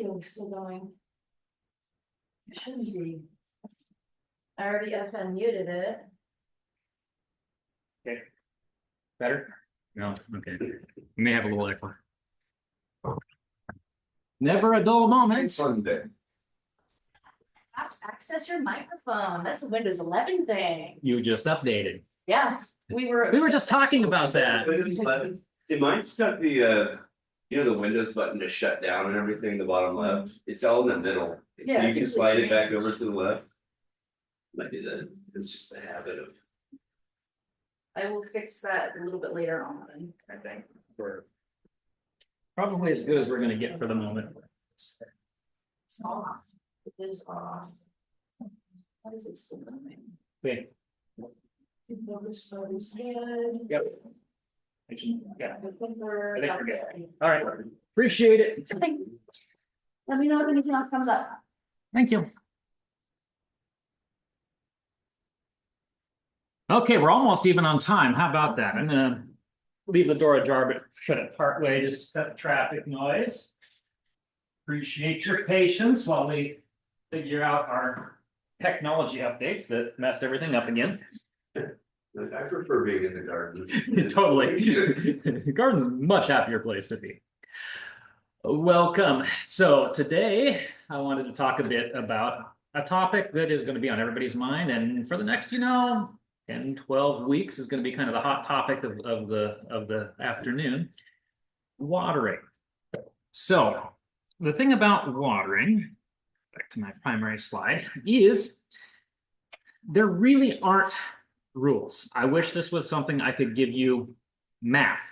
It's still going. It shouldn't be. I already FN muted it. Okay. Better? No, okay. We may have a little echo. Never a dull moment. Sunday. Apps access your microphone. That's a Windows 11 thing. You just updated. Yeah, we were. We were just talking about that. Did mine stuck the the Windows button to shut down and everything, the bottom left? It's all in the middle. Yeah, So you it's can just slide it like- back over to the left. Might do that. It's just the habit of. I will fix that a little bit later on, I think. We're probably as good as we're gonna get for the moment. It's off. It is off. Why is it still going? Okay. Focus is good. Yep. Yeah. I think we're good. All right. Appreciate it. Let me know if anything else comes up. Thank you. Okay, we're almost even on time. How about that? I'm gonna leave the door ajar, but shut it partway, just cut traffic noise. Appreciate your patience while we figure out our technology updates that messed everything up again. I prefer being in the garden. Totally. The garden's a much happier place to be. Welcome. So today I wanted to talk a bit about a topic that is going to be on everybody's mind, and for the next, 10, 12 weeks is going to be kind of the hot topic of the afternoon, watering. So the thing about watering, back to my primary slide, is there really aren't rules. I wish this was something I could give you math.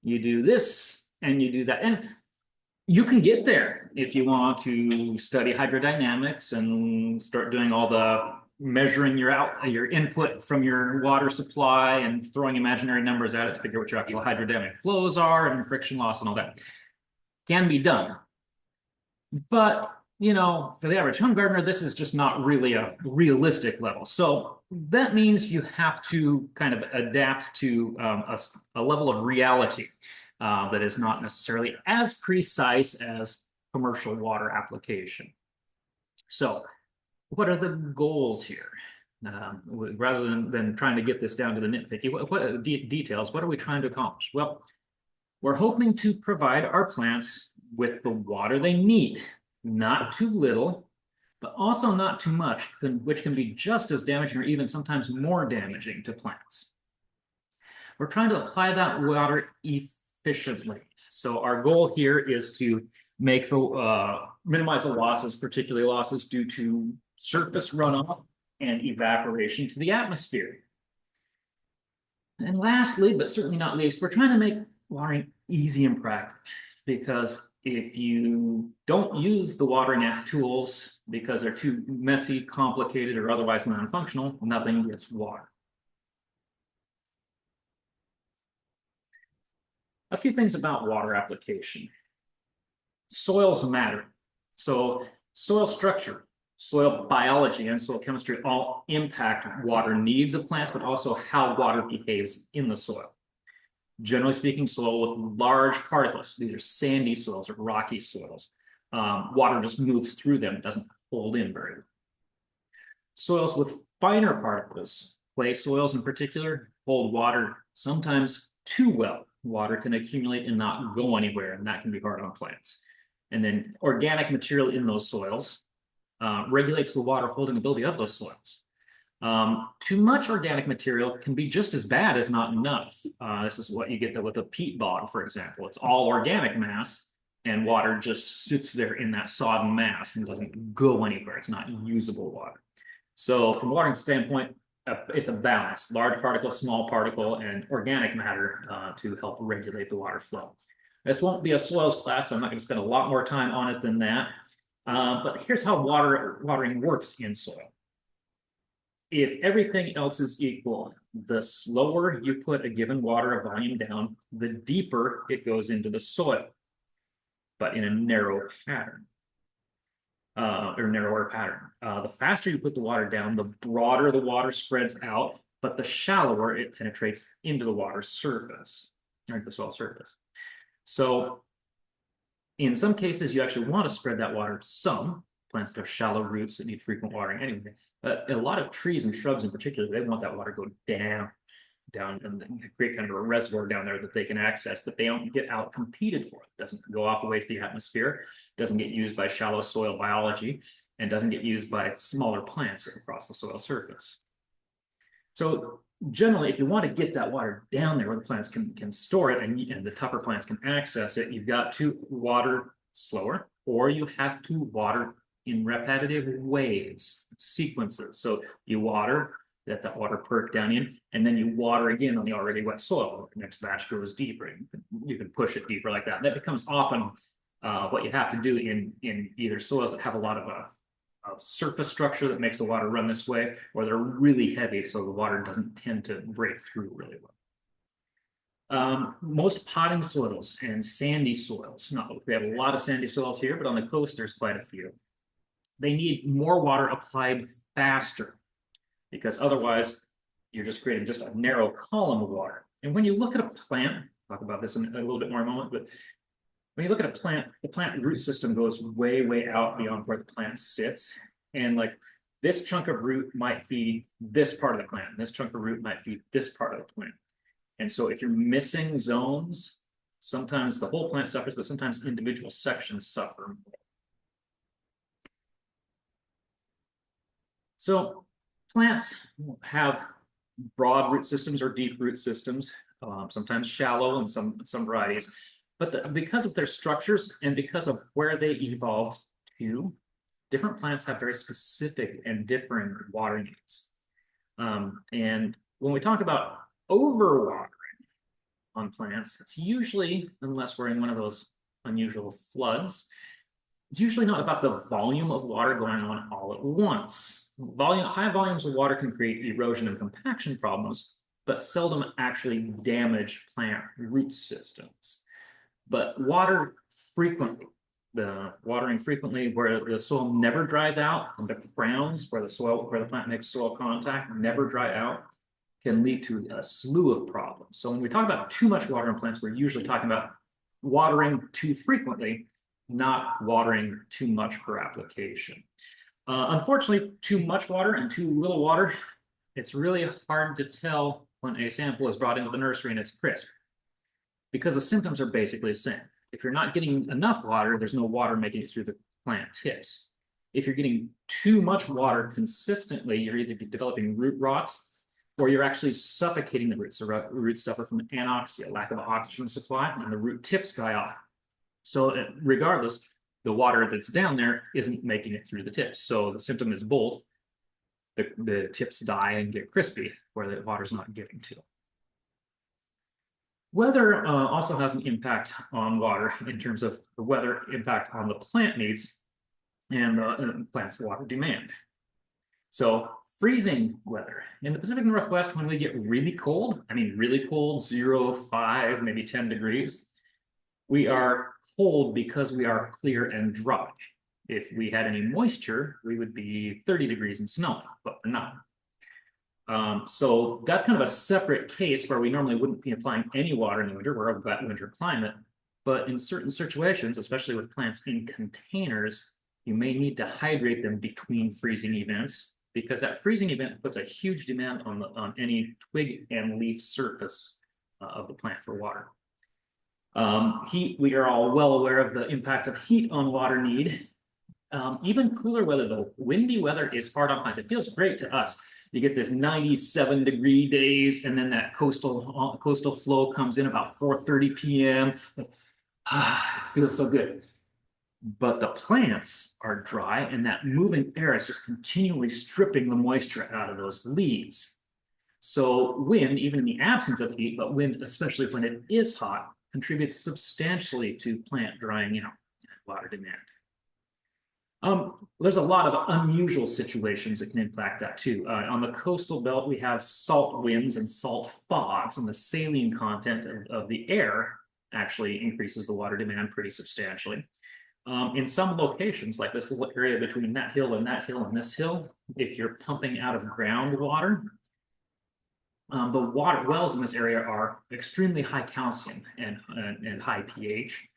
You do this and you do that. And you can get there if you want to study hydrodynamics and start doing all the measuring your input from your water supply and throwing imaginary numbers at it to figure what your actual hydrodynamic flows are and friction loss and all that. Can be done. But for the average home gardener, this is just not really a realistic level. So that means you have to kind of adapt to a level of reality that is not necessarily as precise as commercial water application. So what are the goals here? Rather than trying to get this down to the nitpicky, what details, what are we trying to accomplish? Well, we're hoping to provide our plants with the water they need. Not too little, but also not too much, which can be just as damaging or even sometimes more damaging to plants. We're trying to apply that water efficiently. So our goal here is to make minimize the losses, particularly losses due to surface runoff and evaporation to the atmosphere. And lastly, but certainly not least, we're trying to make watering easy and practical, because if you don't use the watering tools because they're too messy, complicated, or otherwise non-functional, nothing gets water. A few things about water application. Soils matter. So soil structure, soil biology, and soil chemistry all impact water needs of plants, but also how water behaves in the soil. Generally speaking, soil with large particles, these are sandy soils or rocky soils. Water just moves through them, it doesn't hold in very well. Soils with finer particles, clay soils in particular, hold water sometimes too well. Water can accumulate and not go anywhere, and that can be hard on plants. And then organic material in those soils regulates the water holding ability of those soils. Too much organic material can be just as bad as not enough. This is what you get with a peat bog, for example. It's all organic mass, and water just sits there in that sodden mass and doesn't go anywhere. It's not usable water. So from a watering standpoint, it's a balance: large particle, small particle, and organic matter to help regulate the water flow. This won't be a soils class, so I'm not going to spend a lot more time on it than that. But here's how watering works in soil. If everything else is equal, the slower you put a given water volume down, the deeper it goes into the soil, but in a narrow pattern, or narrower pattern. The faster you put the water down, the broader the water spreads out, but the shallower it penetrates into the water surface, or the soil surface. So In some cases, you actually want to spread that water some. Plants that have shallow roots that need frequent watering anyway. But a lot of trees and shrubs in particular, they want that water to go down and create kind of a reservoir down there that they can access, that they don't get out competed for. It doesn't go off away to the atmosphere, doesn't get used by shallow soil biology, and doesn't get used by smaller plants across the soil surface. So generally, if you want to get that water down there where the plants can store it and the tougher plants can access it, you've got to water slower, or you have to water in repetitive waves, sequences. So you water, let that water perk down in, and then you water again on the already wet soil. The next batch goes deeper. You can push it deeper like that. That becomes often what you have to do in either soils that have a lot of surface structure that makes the water run this way, or they're really heavy, so the water doesn't tend to break through really well. Most potting soils and sandy soils, we have a lot of sandy soils here, but on the coast there's quite a few. They need more water applied faster, because otherwise you're just creating just a narrow column of water. And when you look at a plant, talk about this in a little bit more in a moment, but when you look at a plant, the plant root system goes way, way out beyond where the plant sits. And like this chunk of root might feed this part of the plant. And this chunk of root might feed this part of the plant. And so if you're missing zones, sometimes the whole plant suffers, but sometimes individual sections suffer. So plants have broad root systems or deep root systems, sometimes shallow and some varieties. But because of their structures and because of where they evolved to, different plants have very specific and different water needs. And when we talk about overwatering on plants, it's usually, unless we're in one of those unusual floods, it's usually not about the volume of water going on all at once. High volumes of water can create erosion and compaction problems, but seldom actually damage plant root systems. But watering frequently where the soil never dries out, and the crowns where the plant makes soil contact never dry out, can lead to a slew of problems. So when we talk about too much water in plants, we're usually talking about watering too frequently, not watering too much per application. Unfortunately, too much water and too little water, it's really hard to tell when a sample is brought into the nursery and it's crisp, because the symptoms are basically the same. If you're not getting enough water, there's no water making it through the plant tips. If you're getting too much water consistently, you're either developing root rots or you're actually suffocating the roots. The roots suffer from anoxia, lack of oxygen supply, and the root tips die off. So regardless, the water that's down there isn't making it through the tips. So the symptom is both. The tips die and get crispy where the water's not getting to. Weather also has an impact on water in terms of the weather impact on the plant needs and the plant's water demand. So freezing weather. In the Pacific Northwest, when we get really cold, I mean really cold, 0, 5, maybe 10 degrees, we are cold because we are clear and dry. If we had any moisture, we would be 30 degrees and snowing, but we're not. So that's kind of a separate case where we normally wouldn't be applying any water in the winter. We're a wet winter climate, but in certain situations, especially with plants in containers, you may need to hydrate them between freezing events, because that freezing event puts a huge demand on any twig and leaf surface of the plant for water. Heat, we are all well aware of the impacts of heat on water need. Even cooler weather, though, windy weather is hard on plants. It feels great to us. You get this 97-degree days, and then that coastal flow comes in about 4:30 p.m. It feels so good. But the plants are dry, and that moving air is just continually stripping the moisture out of those leaves. So wind, even in the absence of heat, but wind, especially when it is hot, contributes substantially to plant drying out and water demand. There's a lot of unusual situations that can impact that too. On the coastal belt, we have salt winds and salt fogs, and the saline content of the air actually increases the water demand pretty substantially. In some locations, like this little area between that hill and that hill and this hill, if you're pumping out of groundwater, the water wells in this area are extremely high calcium and high pH.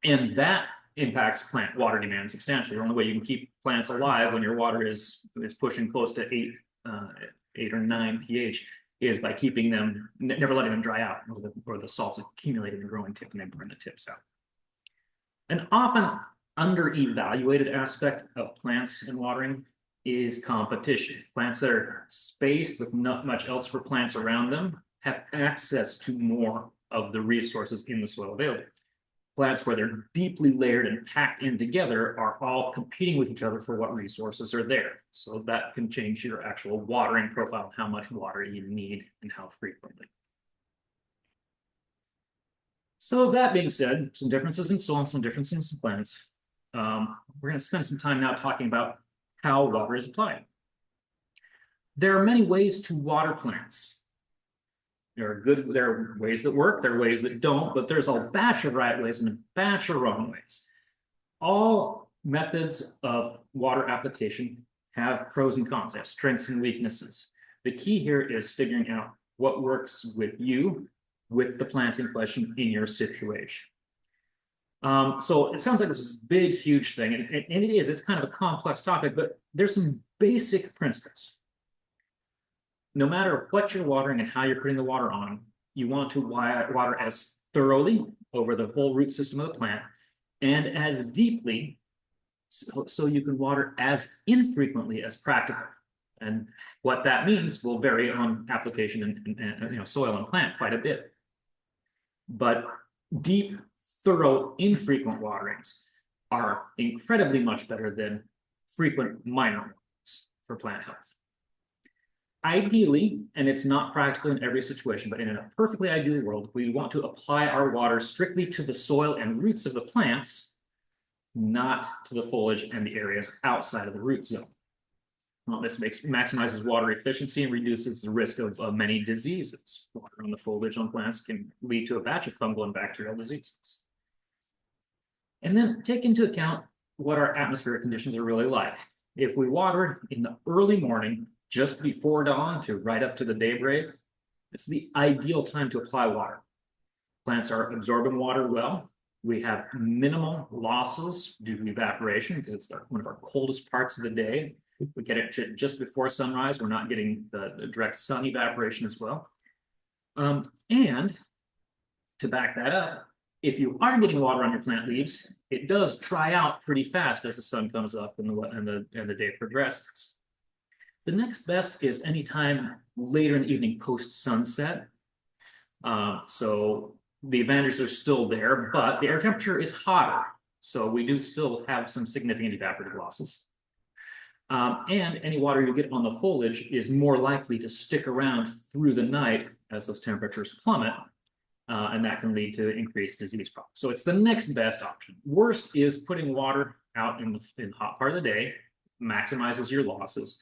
And that impacts plant water demand substantially. The only way you can keep plants alive when your water is pushing close to 8 or 9 pH is by keeping them, never letting them dry out, or the salts accumulate in the growing tip and they burn the tips out. An often under-evaluated aspect of plants and watering is competition. Plants that are spaced with not much else for plants around them have access to more of the resources in the soil available. Plants where they're deeply layered and packed in together are all competing with each other for what resources are there. So that can change your actual watering profile, how much water you need and how frequently. So that being said, some differences in soil, some differences in plants. We're going to spend some time now talking about how water is applied. There are many ways to water plants. There are ways that work, there are ways that don't, but there's a batch of right ways and a batch of wrong ways. All methods of water application have pros and cons, they have strengths and weaknesses. The key here is figuring out what works with you, with the plants in question in your situation. So it sounds like this is a big, huge thing, and it is, it's kind of a complex topic, but there's some basic principles. No matter what you're watering and how you're putting the water on, you want to water as thoroughly over the whole root system of the plant and as deeply so you can water as infrequently as practical. And what that means will vary on application and soil and plant quite a bit. But deep, thorough, infrequent waterings are incredibly much better than frequent minor ones for plant health. Ideally, and it's not practical in every situation, but in a perfectly ideal world, we want to apply our water strictly to the soil and roots of the plants, not to the foliage and the areas outside of the root zone. Well, this maximizes water efficiency and reduces the risk of many diseases. Water on the foliage on plants can lead to a batch of fungal and bacterial diseases. And then take into account what our atmospheric conditions are really like. If we water in the early morning, just before dawn to right up to the daybreak, it's the ideal time to apply water. Plants are absorbing water well. We have minimal losses due to evaporation because it's one of our coldest parts of the day. We get it just before sunrise. We're not getting the direct sun evaporation as well. And to back that up, if you are getting water on your plant leaves, it does dry out pretty fast as the sun comes up and the day progresses. The next best is anytime later in the evening post sunset. So the advantages are still there, but the air temperature is hotter. So we do still have some significant evaporative losses. And any water you get on the foliage is more likely to stick around through the night as those temperatures plummet. And that can lead to increased disease problems. So it's the next best option. Worst is putting water out in the hot part of the day, maximizes your losses.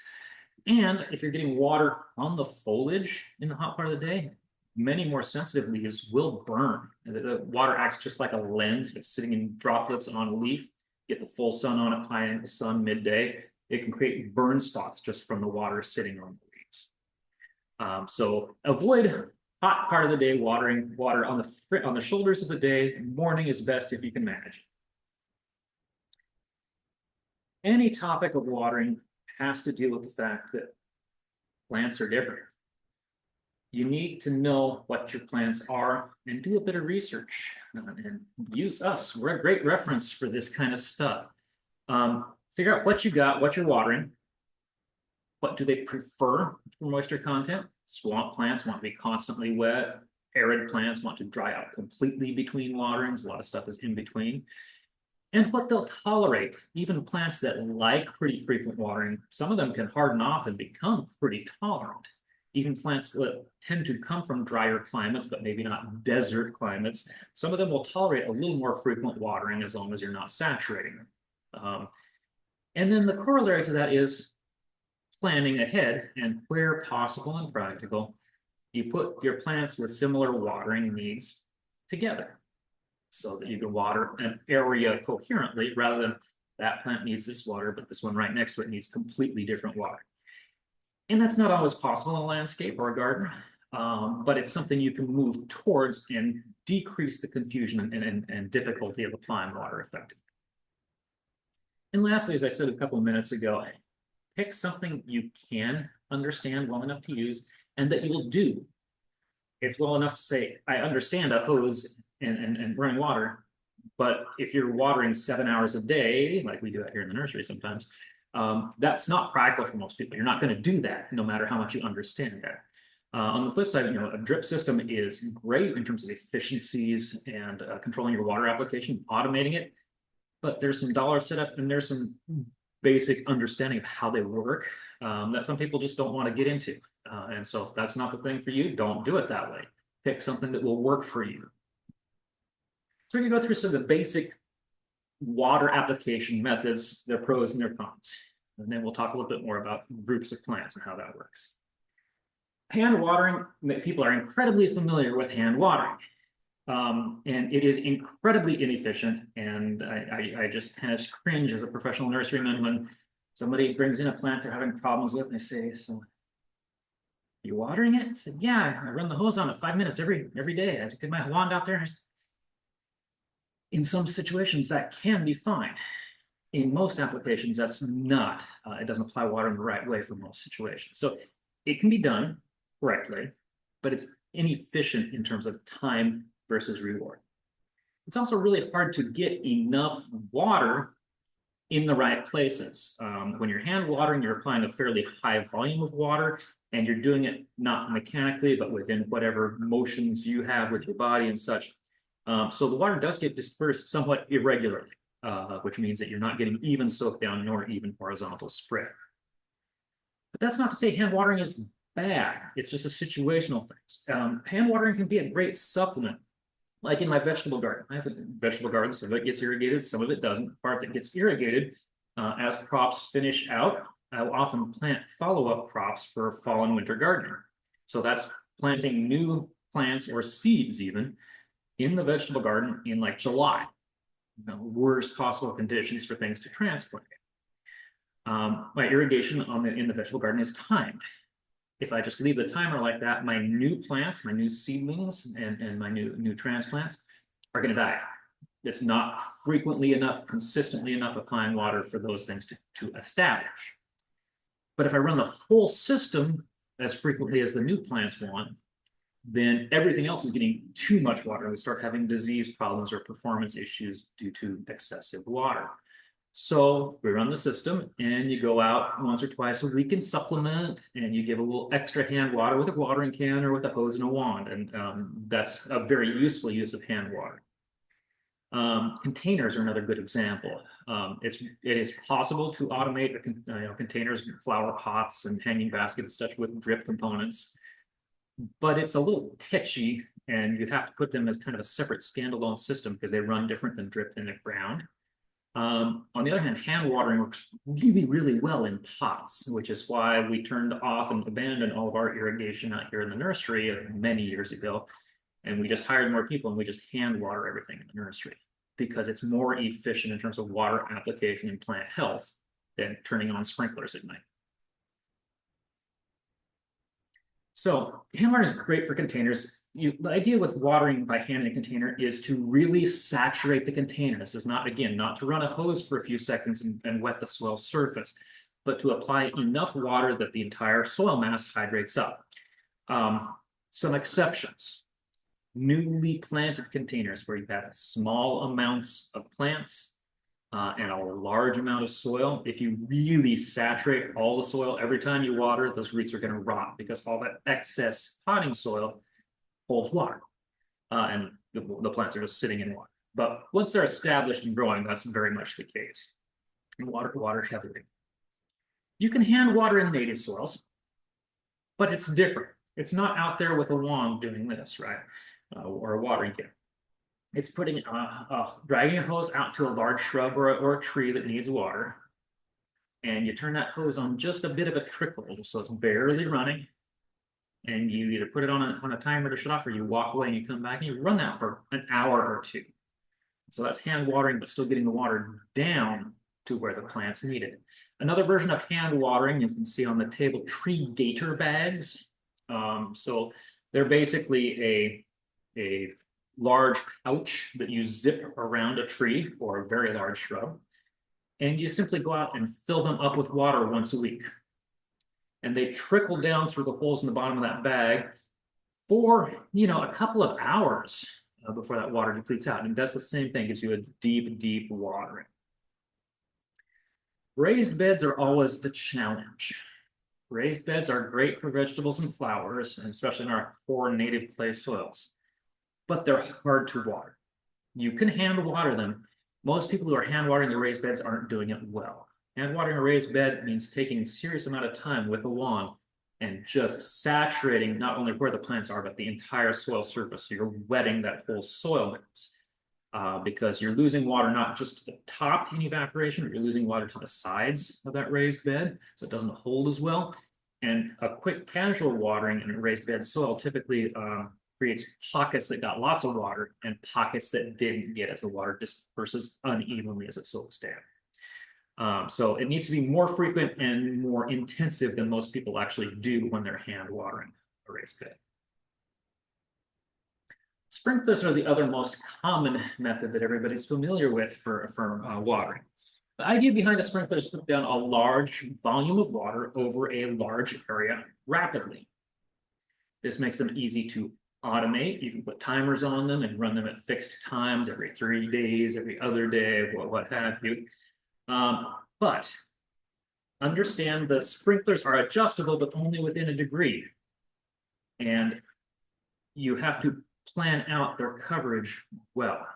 And if you're getting water on the foliage in the hot part of the day, many more sensitive leaves will burn. The water acts just like a lens. If it's sitting in droplets on a leaf, get the full sun on it, high angle sun, midday, it can create burn spots just from the water sitting on the leaves. So avoid hot part of the day watering. Water on the shoulders of the day. Morning is best if you can manage. Any topic of watering has to deal with the fact that plants are different. You need to know what your plants are and do a bit of research and use us. We're a great reference for this kind of stuff. Figure out what you got, what you're watering. What do they prefer for moisture content? Swamp plants want to be constantly wet. Arid plants want to dry out completely between waterings. A lot of stuff is in between. And what they'll tolerate. Even plants that like pretty frequent watering, some of them can harden off and become pretty tolerant. Even plants that tend to come from drier climates, but maybe not desert climates, some of them will tolerate a little more frequent watering as long as you're not saturating them. And then the corollary to that is planning ahead, and where possible and practical, you put your plants with similar watering needs together so that you can water an area coherently rather than that plant needs this water, but this one right next to it needs completely different water. And that's not always possible in a landscape or a garden. But it's something you can move towards and decrease the confusion and difficulty of applying water effectively. And lastly, as I said a couple of minutes ago, pick something you can understand well enough to use and that you will do. It's well enough to say, I understand a hose and running water, but if you're watering 7 hours a day, like we do out here in the nursery sometimes, that's not practical for most people. You're not going to do that no matter how much you understand that. On the flip side, a drip system is great in terms of efficiencies and controlling your water application, automating it. But there's some dollar setup and there's some basic understanding of how they work that some people just don't want to get into. And so if that's not the thing for you, don't do it that way. Pick something that will work for you. So we're going to go through some of the basic water application methods, their pros and their cons. And then we'll talk a little bit more about groups of plants and how that works. Hand watering, people are incredibly familiar with hand watering. And it is incredibly inefficient. And I just kind of cringe as a professional nurseryman when somebody brings in a plant they're having problems with. And I say, so you watering it? I said, yeah, I run the hose on it 5 minutes every day. I get my wand out there. And in some situations, that can be fine. In most applications, that's not. It doesn't apply water in the right way for most situations. So it can be done correctly, but it's inefficient in terms of time versus reward. It's also really hard to get enough water in the right places. When you're hand watering, you're applying a fairly high volume of water, and you're doing it not mechanically, but within whatever motions you have with your body and such. So the water does get dispersed somewhat irregularly, which means that you're not getting even soak down nor even horizontal spread. But that's not to say hand watering is bad. It's just a situational thing. Hand watering can be a great supplement. Like in my vegetable garden, I have a vegetable garden, some of it gets irrigated, some of it doesn't. The part that gets irrigated, as crops finish out, I will often plant follow-up crops for fall and winter gardening. So that's planting new plants or seeds even in the vegetable garden in like July. Worst possible conditions for things to transplant. My irrigation in the vegetable garden is timed. If I just leave the timer like that, my new plants, my new seedlings, and my new transplants are going to die. It's not frequently enough, consistently enough applying water for those things to establish. But if I run the whole system as frequently as the new plants want, then everything else is getting too much water. And we start having disease problems or performance issues due to excessive water. So we run the system and you go out once or twice a week and supplement, and you give a little extra hand water with a watering can or with a hose and a wand. And that's a very useful use of hand water. Containers are another good example. It is possible to automate containers, flower pots and hanging baskets, such with drip components, but it's a little titchy, and you have to put them as kind of a separate standalone system because they run different than drip in the ground. On the other hand, hand watering works really, really well in pots, which is why we turned off and abandoned all of our irrigation out here in the nursery many years ago. And we just hired more people and we just hand water everything in the nursery because it's more efficient in terms of water application and plant health than turning on sprinklers at night. So hand watering is great for containers. The idea with watering by hand in a container is to really saturate the container. This is not, again, not to run a hose for a few seconds and wet the soil surface, but to apply enough water that the entire soil mass hydrates up. Some exceptions. Newly planted containers where you have small amounts of plants and a large amount of soil. If you really saturate all the soil every time you water, those roots are going to rot because all that excess potting soil holds water, and the plants are just sitting in water. But once they're established and growing, that's very much the case. And water heavily. You can hand water in native soils, but it's different. It's not out there with a wand doing this, right? Or a watering can. It's putting dragging a hose out to a large shrub or a tree that needs water, and you turn that hose on just a bit of a trickle, so it's barely running. And you either put it on a timer to shut off, or you walk away and you come back and you run that for an hour or two. So that's hand watering, but still getting the water down to where the plants need it. Another version of hand watering, you can see on the table, tree gator bags. So They're basically a large pouch that you zip around a tree or a very large shrub. And you simply go out and fill them up with water once a week. And they trickle down through the holes in the bottom of that bag for, a couple of hours before that water depletes out. And it does the same thing, gives you a deep, deep watering. Raised beds are always the challenge. Raised beds are great for vegetables and flowers, and especially in our poor native clay soils, but they're hard to water. You can hand water them. Most people who are hand watering their raised beds aren't doing it well. Hand watering a raised bed means taking a serious amount of time with a wand and just saturating not only where the plants are, but the entire soil surface. So you're wetting that whole soil mix. Because you're losing water not just to the top in evaporation, but you're losing water to the sides of that raised bed, so it doesn't hold as well. And a quick casual watering in a raised bed soil typically creates pockets that got lots of water and pockets that didn't get as the water disperses unevenly as it soaks down. So it needs to be more frequent and more intensive than most people actually do when they're hand watering a raised bed. Sprinklers are the other most common method that everybody's familiar with for watering. The idea behind a sprinkler is to put down a large volume of water over a large area rapidly. This makes them easy to automate. You can put timers on them and run them at fixed times every 3 days, every other day, what have you. But understand the sprinklers are adjustable, but only within a degree. And you have to plan out their coverage well.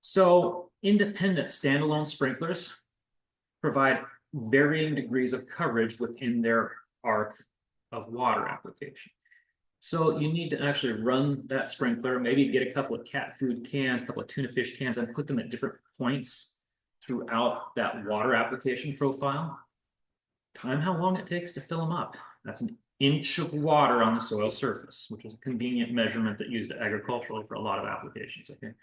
So independent standalone sprinklers provide varying degrees of coverage within their arc of water application. So you need to actually run that sprinkler, maybe get a couple of cat food cans, a couple of tuna fish cans, and put them at different points throughout that water application profile. Time how long it takes to fill them up. That's an inch of water on the soil surface, which is a convenient measurement that used agriculturally for a lot of applications. Okay.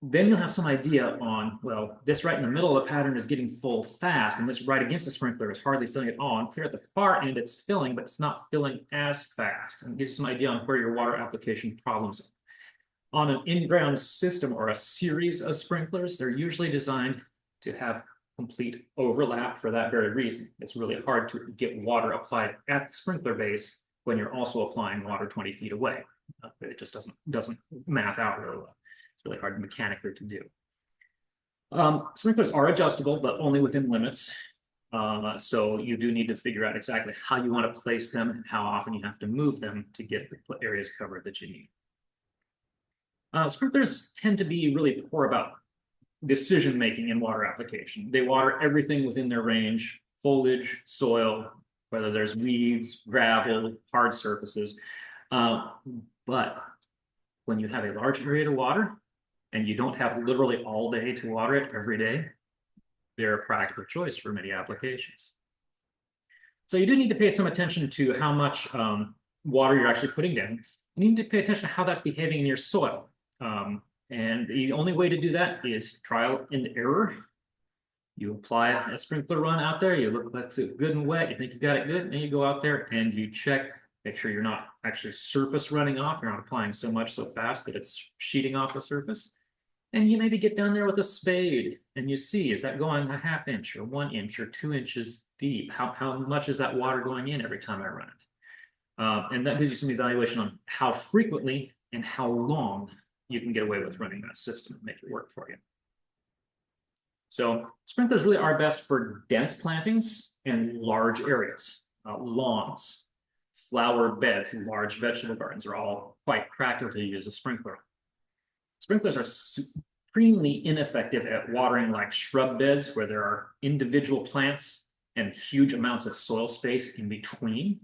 Then you'll have some idea on, well, this right in the middle of the pattern is getting full fast, and this right against the sprinkler is hardly filling at all. And clear at the far end, it's filling, but it's not filling as fast. And it gives you some idea on where your water application problems are. On an in-ground system or a series of sprinklers, they're usually designed to have complete overlap for that very reason. It's really hard to get water applied at the sprinkler base when you're also applying water 20 feet away. It just doesn't math out really well. It's really hard mechanically to do. Sprinklers are adjustable, but only within limits. So you do need to figure out exactly how you want to place them and how often you have to move them to get the areas covered that you need. Sprinklers tend to be really poor about decision-making in water application. They water everything within their range, foliage, soil, whether there's weeds, gravel, hard surfaces. But when you have a large area to water and you don't have literally all day to water it every day, they're a practical choice for many applications. So you do need to pay some attention to how much water you're actually putting down. You need to pay attention to how that's behaving in your soil. And the only way to do that is trial and error. You apply a sprinkler run out there, you look like it's good and wet, you think you got it good, and you go out there and you check, make sure you're not actually surface running off, you're not applying so much so fast that it's sheeting off the surface. And you maybe get down there with a spade and you see, is that going a ½ inch or 1 inch or 2 inches deep? How much is that water going in every time I run it? And that gives you some evaluation on how frequently and how long you can get away with running that system and make it work for you. So sprinklers really are best for dense plantings and large areas. Lawns, flower beds, and large vegetable gardens are all quite practical to use a sprinkler. Sprinklers are supremely ineffective at watering like shrub beds where there are individual plants and huge amounts of soil space in between.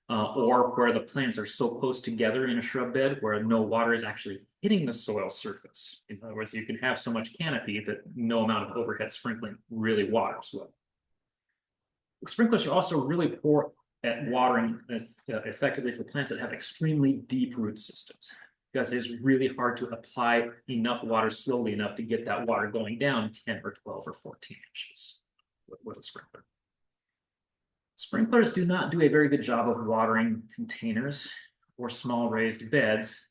Or where the plants are so close together in a shrub bed where no water is actually hitting the soil surface. In other words, you can have so much canopy that no amount of overhead sprinkling really waters well. Sprinklers are also really poor at watering effectively for plants that have extremely deep root systems, because it's really hard to apply enough water slowly enough to get that water going down 10 or 12 or 14 inches with a sprinkler. Sprinklers do not do a very good job of watering containers or small raised beds,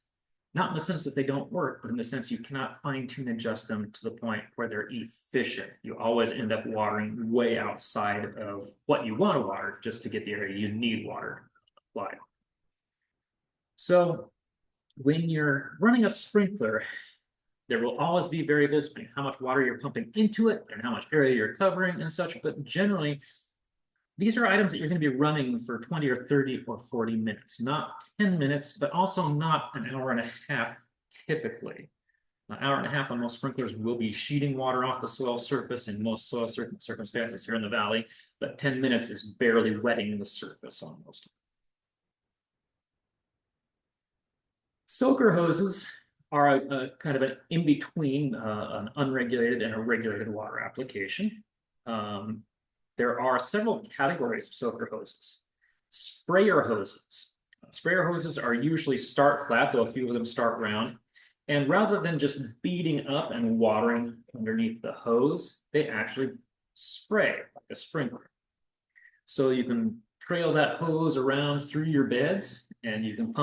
not in the sense that they don't work, but in the sense you cannot fine tune adjust them to the point where they're efficient. You always end up watering way outside of what you want to water just to get the area you need water applied. So when you're running a sprinkler, there will always be variables between how much water you're pumping into it and how much area you're covering and such, but generally, these are items that you're going to be running for 20 or 30 or 40 minutes, not 10 minutes, but also not an hour and a half typically. An hour and a half on most sprinklers will be sheeting water off the soil surface in most soil circumstances here in the valley, but 10 minutes is barely wetting the surface on most. Soaker hoses are a kind of an in-between an unregulated and a regulated water application. There are several categories of soaker hoses. Sprayer hoses. Sprayer hoses are usually start flat, though a few of them start round. And rather than just beating up and watering underneath the hose, they actually spray like a sprinkler. So you can trail that hose around through your beds and you can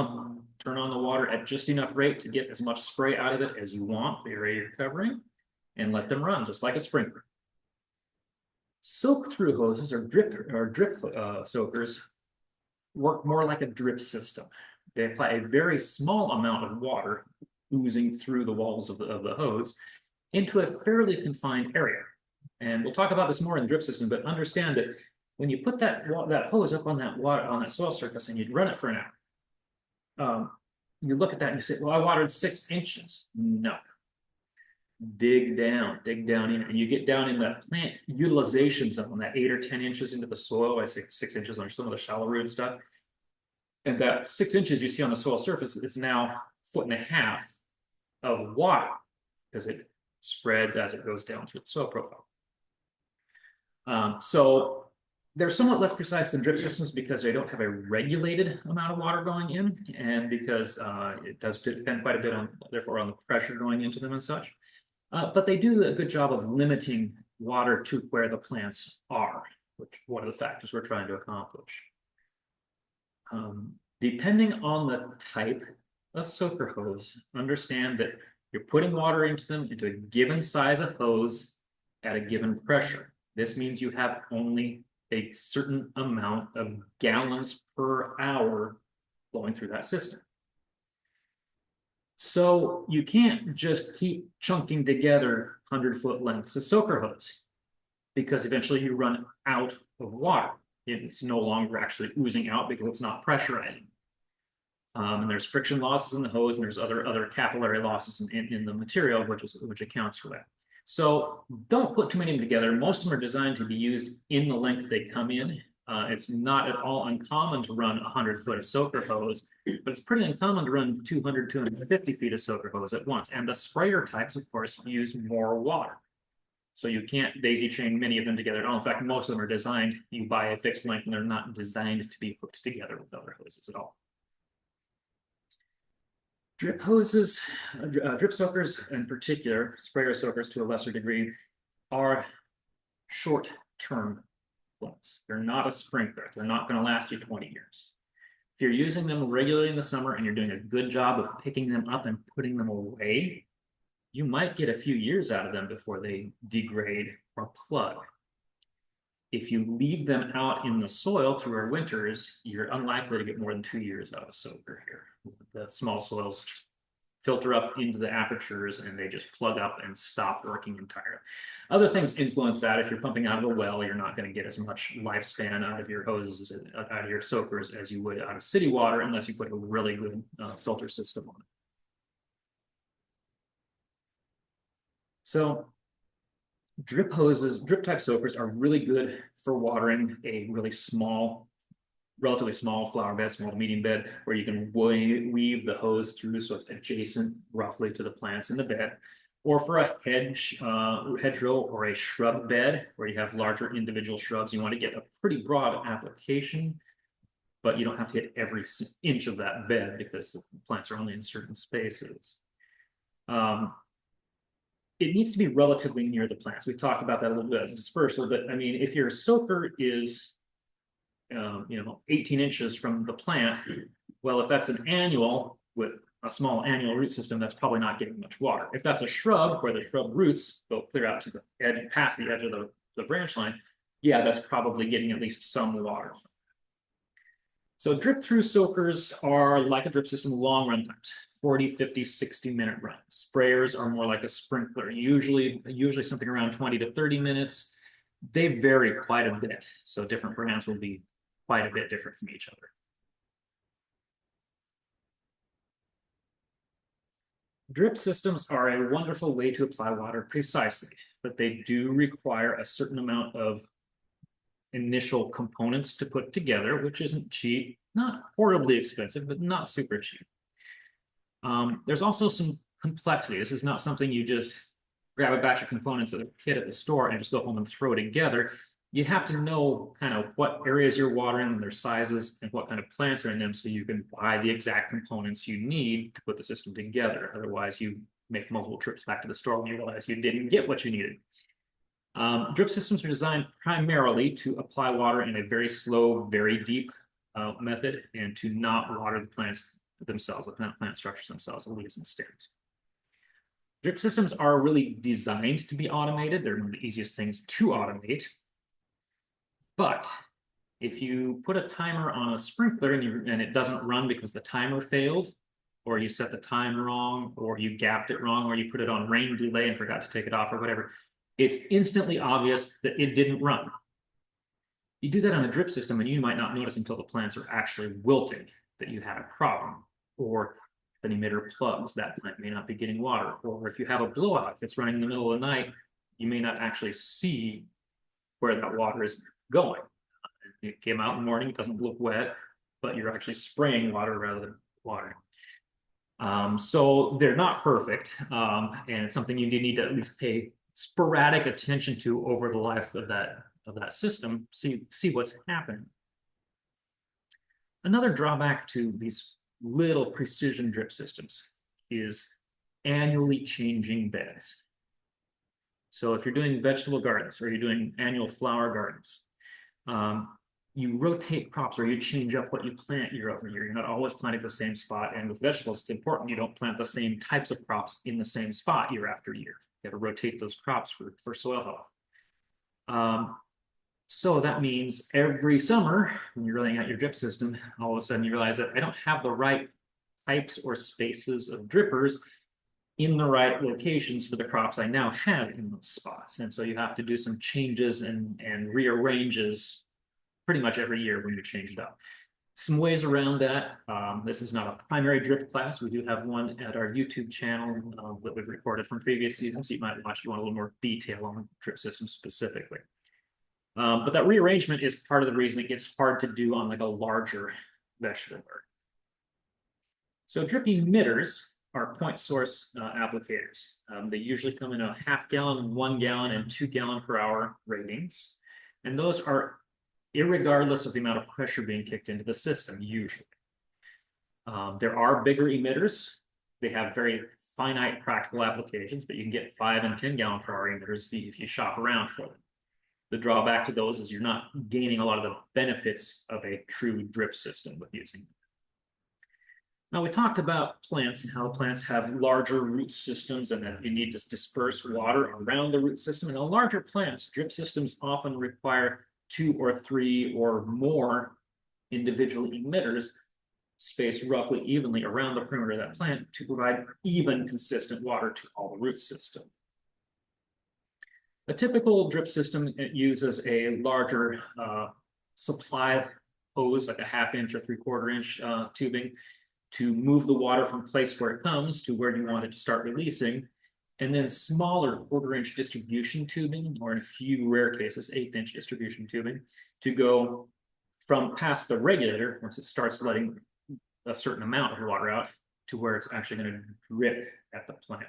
turn on the water at just enough rate to get as much spray out of it as you want, the area you're covering, and let them run just like a sprinkler. Soak-through hoses or drip soakers work more like a drip system. They apply a very small amount of water oozing through the walls of the hose into a fairly confined area. And we'll talk about this more in the drip system, but understand that when you put that hose up on that soil surface and you run it for an hour, you look at that and you say, well, I watered 6 inches. No. Dig down in, and you get down in that plant utilization zone, that 8 or 10 inches into the soil. I say 6 inches on some of the shallow root stuff. And that 6 inches you see on the soil surface is now 1.5 feet of water because it spreads as it goes down through the soil profile. So they're somewhat less precise than drip systems because they don't have a regulated amount of water going in, and because it does depend quite a bit on, therefore, on the pressure going into them and such. But they do a good job of limiting water to where the plants are, which is one of the factors we're trying to accomplish. Depending on the type of soaker hose, understand that you're putting water into them into a given size of hose at a given pressure. This means you have only a certain amount of gallons per hour flowing through that system. So you can't just keep chunking together 100-foot lengths of soaker hose because eventually you run out of water. It's no longer actually oozing out because it's not pressurizing. And there's friction losses in the hose, and there's other capillary losses in the material, which accounts for that. So don't put too many of them together. Most of them are designed to be used in the length they come in. It's not at all uncommon to run 100-foot of soaker hose, but it's pretty uncommon to run 200, 250 feet of soaker hose at once. And the sprayer types, of course, use more water. So you can't daisy chain many of them together at all. In fact, most of them are designed, you buy a fixed length and they're not designed to be hooked together with other hoses at all. Drip hoses, drip soakers in particular, sprayer soakers to a lesser degree, are short-term plants. They're not a sprinkler. They're not going to last you 20 years. If you're using them regularly in the summer and you're doing a good job of picking them up and putting them away, you might get a few years out of them before they degrade or plug. If you leave them out in the soil through our winters, you're unlikely to get more than 2 years out of soaker here. The small soils just filter up into the apertures and they just plug up and stop working entirely. Other things influence that. If you're pumping out of a well, you're not going to get as much lifespan out of your hoses, out of your soakers as you would out of city water unless you put a really good filter system on it. So drip hoses, drip type soakers are really good for watering a really small, relatively small flower bed, small to medium bed, where you can weave the hose through so it's adjacent roughly to the plants in the bed, or for a hedgerow or a shrub bed where you have larger individual shrubs. You want to get a pretty broad application, but you don't have to hit every inch of that bed because the plants are only in certain spaces. It needs to be relatively near the plants. We talked about that a little bit, dispersal, but I mean, if your soaker is 18 inches from the plant. Well, if that's an annual with a small annual root system, that's probably not getting much water. If that's a shrub where the shrub roots go clear out to the edge, past the edge of the branch line, yeah, that's probably getting at least some water. So drip through soakers are like a drip system, long run times, 40, 50, 60-minute runs. Sprayers are more like a sprinkler, usually something around 20 to 30 minutes. They vary quite a bit. So different brands will be quite a bit different from each other. Drip systems are a wonderful way to apply water precisely, but they do require a certain amount of initial components to put together, which isn't cheap, not horribly expensive, but not super cheap. There's also some complexity. This is not something you just grab a batch of components at a kit at the store and just go home and throw together. You have to know kind of what areas you're watering and their sizes and what kind of plants are in them so you can buy the exact components you need to put the system together. Otherwise, you make multiple trips back to the store when you realize you didn't get what you needed. Drip systems are designed primarily to apply water in a very slow, very deep method and to not water the plants themselves, the plant structures themselves, the leaves and stems. Drip systems are really designed to be automated. They're one of the easiest things to automate. But if you put a timer on a sprinkler and it doesn't run because the timer failed, or you set the time wrong, or you gapped it wrong, or you put it on rain delay and forgot to take it off or whatever, it's instantly obvious that it didn't run. You do that on a drip system and you might not notice until the plants are actually wilting that you had a problem. Or if an emitter plugs, that plant may not be getting water. Or if you have a blowout, if it's running in the middle of the night, you may not actually see where that water is going. It came out in the morning, it doesn't look wet, but you're actually spraying water rather than water. So they're not perfect, and it's something you need to at least pay sporadic attention to over the life of that system, so you see what's happening. Another drawback to these little precision drip systems is annually changing beds. So if you're doing vegetable gardens or you're doing annual flower gardens, you rotate crops or you change up what you plant year over year. You're not always planting the same spot. And with vegetables, it's important you don't plant the same types of crops in the same spot year after year. You got to rotate those crops for soil health. So that means every summer, when you're laying out your drip system, all of a sudden you realize that I don't have the right types or spaces of drippers in the right locations for the crops I now have in those spots. And so you have to do some changes and rearranges pretty much every year when you change it up. Some ways around that. This is not a primary drip class. We do have one at our YouTube channel that we've recorded from previous seasons. So you might watch if you want a little more detail on drip systems specifically. But that rearrangement is part of the reason it gets hard to do on like a larger vegetable garden. So drip emitters are point source applicators. They usually come in a ½ gallon, 1 gallon, and 2 gallon per hour ratings. And those are irregardless of the amount of pressure being kicked into the system, usually. There are bigger emitters. They have very finite practical applications, but you can get 5 and 10 gallon per hour emitters if you shop around for them. The drawback to those is you're not gaining a lot of the benefits of a true drip system with using them. Now, we talked about plants and how plants have larger root systems and that you need to disperse water around the root system. And on larger plants, drip systems often require 2 or 3 or more individual emitters spaced roughly evenly around the perimeter of that plant to provide even consistent water to all the root system. A typical drip system uses a larger supply hose, like a ½ inch or 3/4 inch tubing, to move the water from place where it comes to where you want it to start releasing, and then smaller 1/4 inch distribution tubing, or in a few rare cases, 1/8 inch distribution tubing, to go from past the regulator, once it starts letting a certain amount of water out, to where it's actually going to drip at the plant.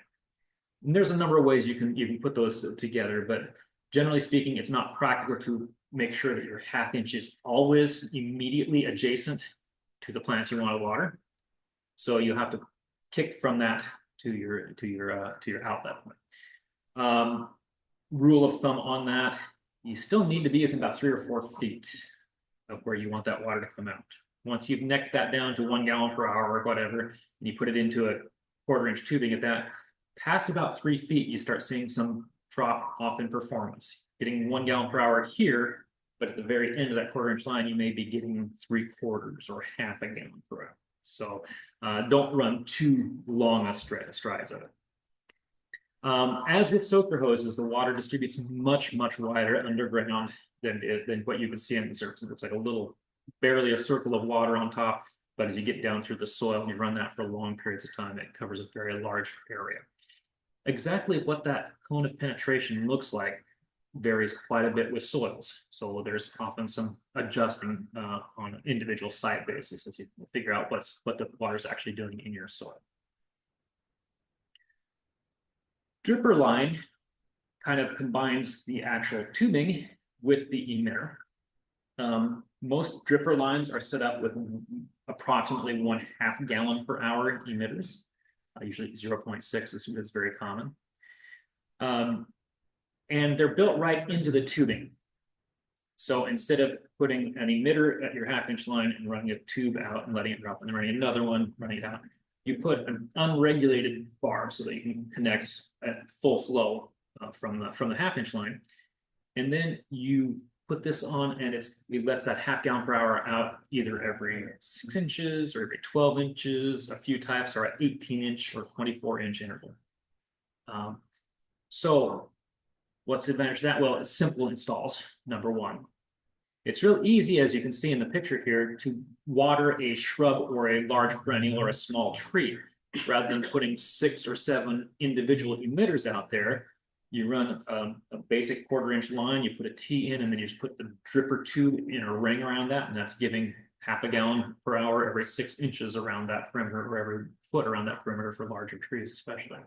And there's a number of ways you can put those together, but generally speaking, it's not practical to make sure that your ½ inch is always immediately adjacent to the plants you want to water. So you have to kick from that to your outlet point. Rule of thumb on that: you still need to be within about 3 or 4 feet of where you want that water to come out. Once you've necked that down to 1 gallon per hour or whatever, and you put it into a 1/4 inch tubing at that, past about 3 feet, you start seeing some drop off in performance. Getting 1 gallon per hour here, but at the very end of that 1/4 inch line, you may be getting 3/4 or half a gallon per hour. So don't run too long a strides of it. As with soaker hoses, the water distributes much wider underground than what you can see on the surface. It looks like a little, barely a circle of water on top, but as you get down through the soil and you run that for long periods of time, it covers a very large area. Exactly what that cone of penetration looks like varies quite a bit with soils. So there's often some adjusting on an individual site basis as you figure out what the water is actually doing in your soil. Dripper line kind of combines the actual tubing with the emitter. Most dripper lines are set up with approximately 1/2 gallon per hour emitters. Usually 0.6 is very common. And they're built right into the tubing. So instead of putting an emitter at your 1/2 inch line and running a tube out and letting it drop and then running another one, running it out, you put an unregulated barb so that you can connect at full flow from the 1/2 inch line. And then you put this on and it lets that 1/2 gallon per hour out either every 6 inches or every 12 inches. A few types are at 18 inch or 24 inch interval. So what's the advantage of that? Well, it's simple installs, number one. It's real easy, as you can see in the picture here, to water a shrub or a large perennial or a small tree. Rather than putting 6 or 7 individual emitters out there, you run a basic 1/4 inch line, you put a T in, and then you just put the dripper tube in a ring around that, and that's giving 1/2 gallon per hour every 6 inches around that perimeter, or every foot around that perimeter for larger trees especially.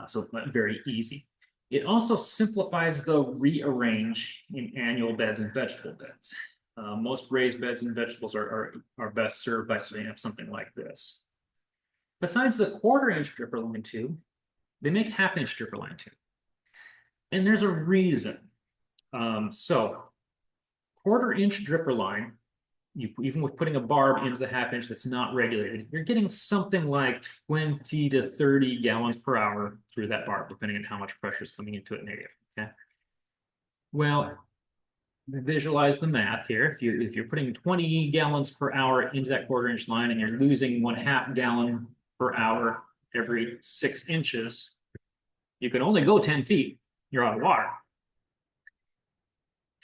So very easy. It also simplifies the rearrange in annual beds and vegetable beds. Most raised beds and vegetables are best served by setting up something like this. Besides the 1/4 inch dripper line tube, they make 1/2 inch dripper line tube. And there's a reason. So 1/4 inch dripper line, even with putting a barb into the 1/2 inch that's not regulated, you're getting something like 20 to 30 gallons per hour through that barb, depending on how much pressure is coming into it native. Okay. Well, visualize the math here. If you're putting 20 gallons per hour into that 1/4 inch line and you're losing 1/2 gallon per hour every 6 inches, you can only go 10 feet. You're out of water.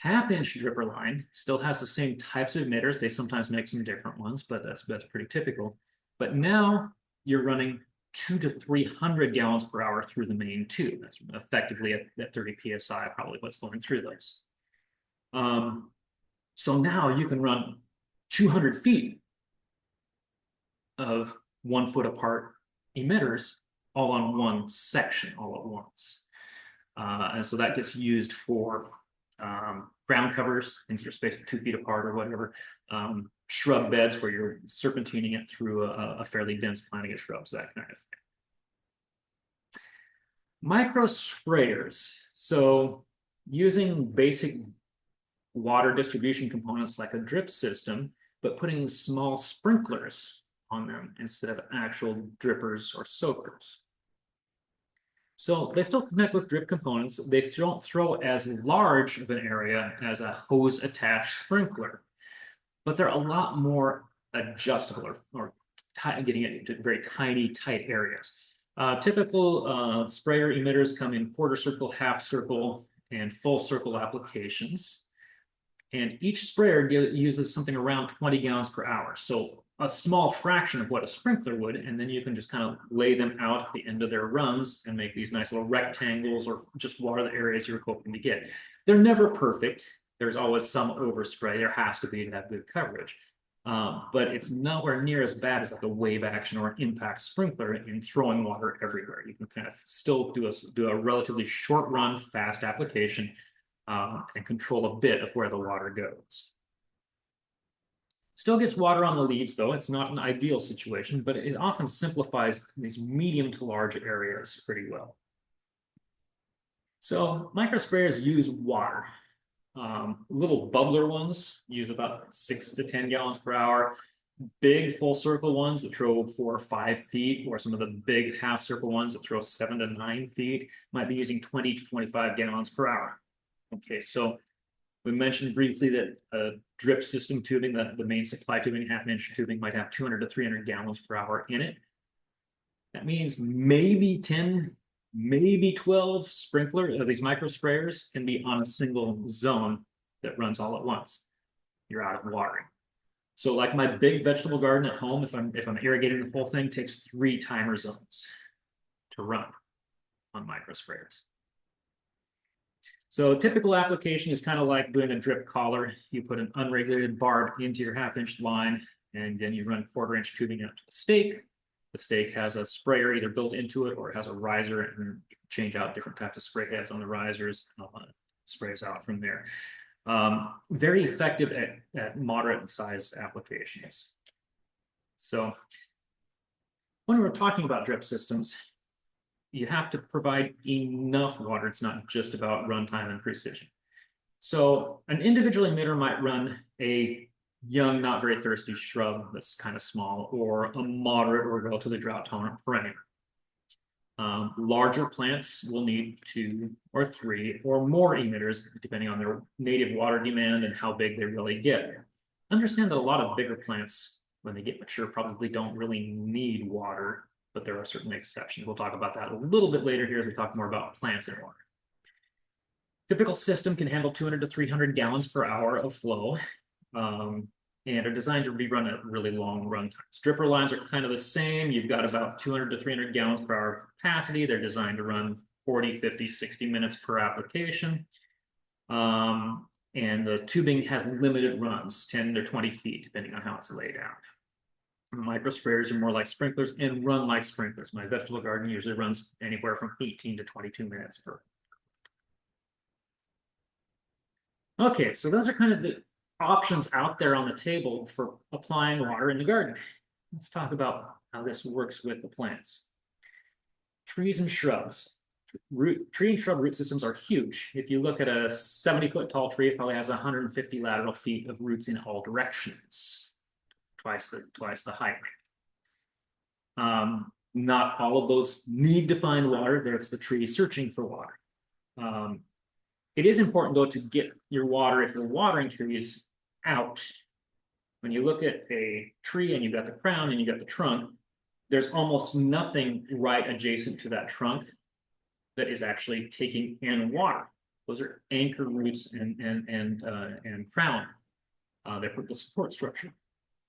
1/2 inch dripper line still has the same types of emitters. They sometimes make some different ones, but that's pretty typical. But now you're running 200 to 300 gallons per hour through the main tube. That's effectively at 30 psi, probably what's going through those. So now you can run 200 feet of 1 foot apart emitters all on one section all at once. And so that gets used for ground covers, things that are spaced 2 feet apart or whatever, shrub beds where you're serpentining it through a fairly dense planting of shrubs, that kind of thing. Micro sprayers. So using basic water distribution components like a drip system, but putting small sprinklers on them instead of actual drippers or soakers. So they still connect with drip components. They don't throw as large of an area as a hose attached sprinkler, but they're a lot more adjustable or getting it into very tiny, tight areas. Typical sprayer emitters come in 1/4 circle, 1/2 circle, and full circle applications. And each sprayer uses something around 20 gallons per hour. So a small fraction of what a sprinkler would, and then you can just kind of lay them out at the end of their runs and make these nice little rectangles or just water the areas you're hoping to get. They're never perfect. There's always some overspray. There has to be to have good coverage. But it's nowhere near as bad as like a wave action or an impact sprinkler in throwing water everywhere. You can kind of still do a relatively short run, fast application and control a bit of where the water goes. Still gets water on the leaves, though. It's not an ideal situation, but it often simplifies these medium to large areas pretty well. So micro sprayers use water. Little bubbler ones use about 6 to 10 gallons per hour. Big full circle ones that throw 4 or 5 feet, or some of the big half circle ones that throw 7 to 9 feet, might be using 20 to 25 gallons per hour. Okay, so we mentioned briefly that a drip system tubing, the main supply tubing, 1/2 inch tubing, might have 200 to 300 gallons per hour in it. That means maybe 10, maybe 12 sprinkler, these micro sprayers can be on a single zone that runs all at once. You're out of watering. So like my big vegetable garden at home, if I'm irrigating the whole thing, takes 3 timer zones to run on micro sprayers. So typical application is kind of like doing a drip collar. You put an unregulated barb into your 1/2 inch line, and then you run 1/4 inch tubing out to the stake. The stake has a sprayer either built into it or it has a riser, and you can change out different types of spray heads on the risers. Sprays out from there. Very effective at moderate size applications. So when we're talking about drip systems, you have to provide enough water. It's not just about runtime and precision. So an individual emitter might run a young, not very thirsty shrub that's kind of small, or a moderate or relatively drought tolerant perennial. Larger plants will need 2 or 3 or more emitters, depending on their native water demand and how big they really get. Understand that a lot of bigger plants, when they get mature, probably don't really need water, but there are certainly exceptions. We'll talk about that a little bit later here as we talk more about plants and water. Typical system can handle 200 to 300 gallons per hour of flow. And are designed to be run at really long run times. Dripper lines are kind of the same. You've got about 200 to 300 gallons per hour capacity. They're designed to run 40, 50, 60 minutes per application. And the tubing has limited runs, 10 to 20 feet, depending on how it's laid out. Micro sprayers are more like sprinklers and run like sprinklers. My vegetable garden usually runs anywhere from 18 to 22 minutes per. Okay, so those are kind of the options out there on the table for applying water in the garden. Let's talk about how this works with the plants. Trees and shrubs. Tree and shrub root systems are huge. If you look at a 70-foot tall tree, it probably has 150 lateral feet of roots in all directions, twice the height. Not all of those need to find water. There's the tree searching for water. It is important, though, to get your water, if you're watering trees, out. When you look at a tree and you've got the crown and you've got the trunk, there's almost nothing right adjacent to that trunk that is actually taking in water. Those are anchor roots and crown. They're the support structure.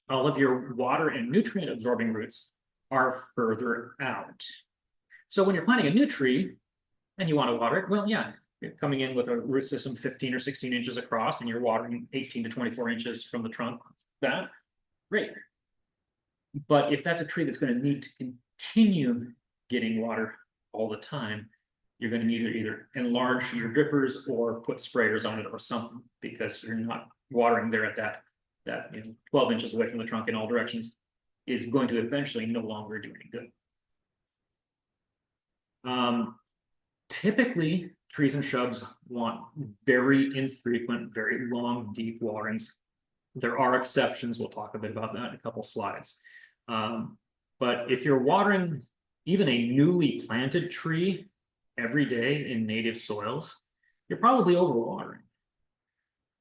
All of your water and nutrient absorbing roots are further out. So when you're planting a new tree and you want to water it, well, yeah, you're coming in with a root system 15 or 16 inches across and you're watering 18 to 24 inches from the trunk. That, great. But if that's a tree that's going to need to continue getting water all the time, you're going to need to either enlarge your drippers or put sprayers on it or something, because you're not watering there at that 12 inches away from the trunk in all directions is going to eventually no longer do any good. Typically, trees and shrubs want very infrequent, very long, deep waterings. There are exceptions. We'll talk a bit about that in a couple slides. But if you're watering even a newly planted tree every day in native soils, you're probably overwatering.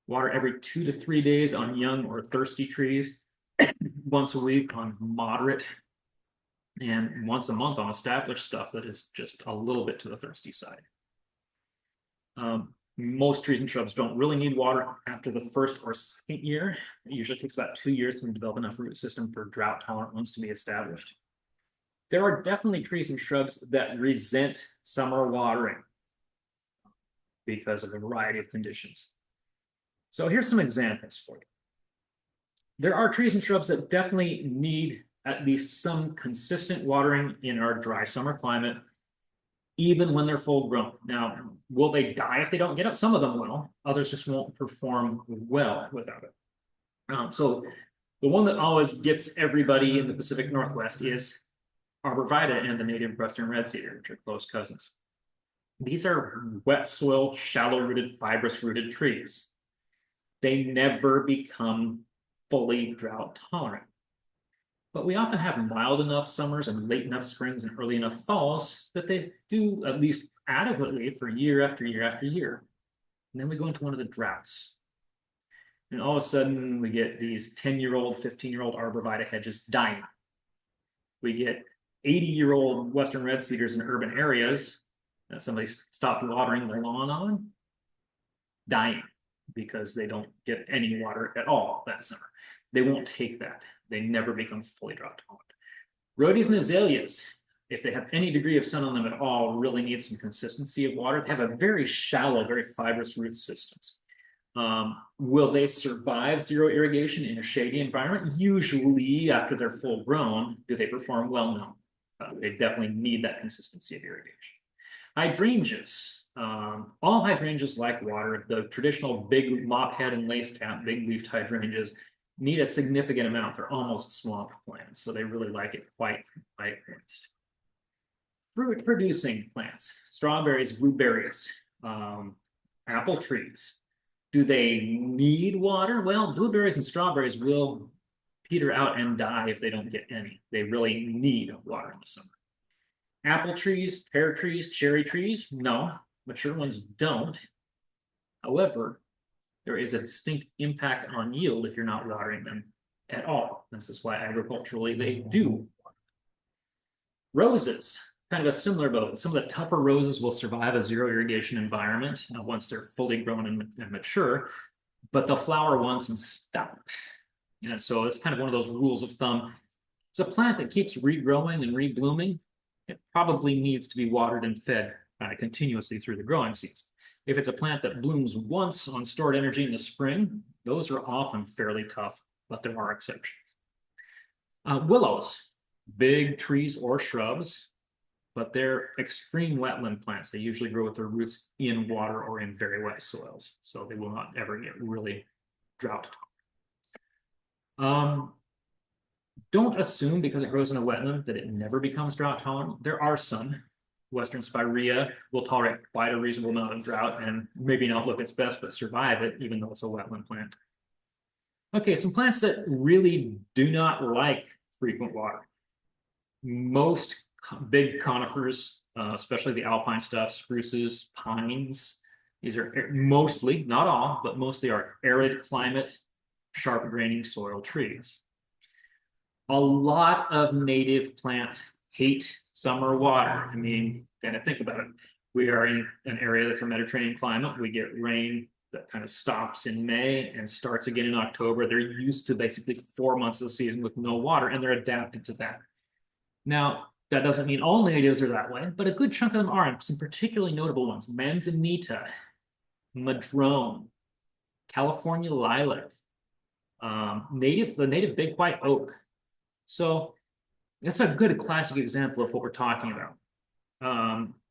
Water every 2 to 3 days on young or thirsty trees, once a week on moderate, and once a month on established stuff that is just a little bit to the thirsty side. Most trees and shrubs don't really need water after the first or second year. It usually takes about 2 years to develop enough root system for drought tolerant ones to be established. There are definitely trees and shrubs that resent summer watering because of a variety of conditions. So here's some examples for you. There are trees and shrubs that definitely need at least some consistent watering in our dry summer climate, even when they're full grown. Now, will they die if they don't get it? Some of them will. Others just won't perform well without it. So the one that always gets everybody in the Pacific Northwest is arborvitae and the native western red cedar, which are close cousins. These are wet soil, shallow rooted, fibrous rooted trees. they never become fully drought tolerant. But we often have mild enough summers and late enough springs and early enough falls that they do at least adequately for year after year after year. And then we go into one of the droughts. And all of a sudden we get these 10-year-old, 15-year-old arborvitae hedges dying. We get 80-year-old Western red cedars in urban areas that somebody stopped watering their lawn on, dying because they don't get any water at all that summer. They won't take that. They never become fully drought tolerant. Rhodies and azaleas, if they have any degree of sun on them at all, really need some consistency of water. They have a very shallow, very fibrous root systems. Will they survive zero irrigation in a shady environment? Usually, after they're full grown, do they perform well? No. They definitely need that consistency of irrigation. Hydrangeas. All hydrangeas like water. The traditional big mophead and lace cap, big leafed hydrangeas need a significant amount. They're almost swamp plants, so they really like it quite moist. Fruit producing plants, strawberries, blueberries, apple trees. Do they need water? Well, blueberries and strawberries will peter out and die if they don't get any. They really need water in the summer. Apple trees, pear trees, cherry trees, no, mature ones don't. However, there is a distinct impact on yield if you're not watering them at all. This is why agriculturally they do. Roses, kind of a similar boat. Some of the tougher roses will survive a zero irrigation environment once they're fully grown and mature, but they'll flower once and stop. And so it's kind of one of those rules of thumb. It's a plant that keeps regrowing and reblooming. It probably needs to be watered and fed continuously through the growing season. If it's a plant that blooms once on stored energy in the spring, those are often fairly tough, but there are exceptions. Willows, big trees or shrubs, but they're extreme wetland plants. They usually grow with their roots in water or in very wet soils, so they will not ever get really drought tolerant. Don't assume because it grows in a wetland that it never becomes drought tolerant. There are some. Western spirea will tolerate quite a reasonable amount of drought and maybe not look its best, but survive it, even though it's a wetland plant. Okay, some plants that really do not like frequent water. Most big conifers, especially the alpine stuff, spruces, pines, these are mostly, not all, but mostly are arid climate, sharp graining soil trees. A lot of native plants hate summer water. I mean, kind of think about it. We are in an area that's a Mediterranean climate. We get rain that kind of stops in May and starts again in October. They're used to basically 4 months of the season with no water, and they're adapted to that. Now, that doesn't mean all natives are that way, but a good chunk of them are, and some particularly notable ones. Manzanita, madrone, California lilac, the native big white oak. So that's a good classic example of what we're talking about.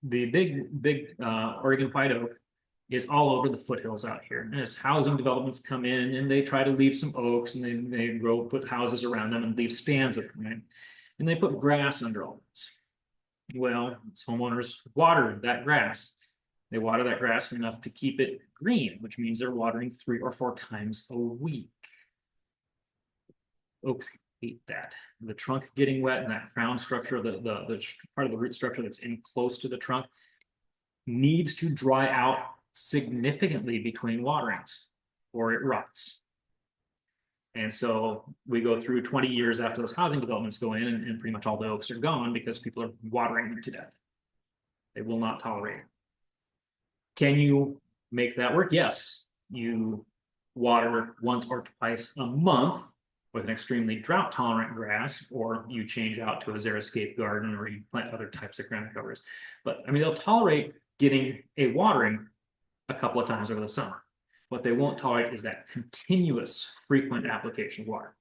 The big Oregon white oak is all over the foothills out here. And as housing developments come in and they try to leave some oaks and they put houses around them and leave stands of them, right? And they put grass under all this. Well, homeowners water that grass. They water that grass enough to keep it green, which means they're watering 3 or 4 times a week. Oaks hate that. The trunk getting wet and that crown structure, the part of the root structure that's in close to the trunk needs to dry out significantly between waterings or it rots. And so we go through 20 years after those housing developments go in and pretty much all the oaks are gone because people are watering them to death. They will not tolerate it. Can you make that work? Yes. You water once or twice a month with an extremely drought tolerant grass, or you change out to a xeriscape garden, or you plant other types of ground covers. But I mean, they'll tolerate getting a watering a couple of times over the summer. What they won't tolerate is that continuous frequent application of water.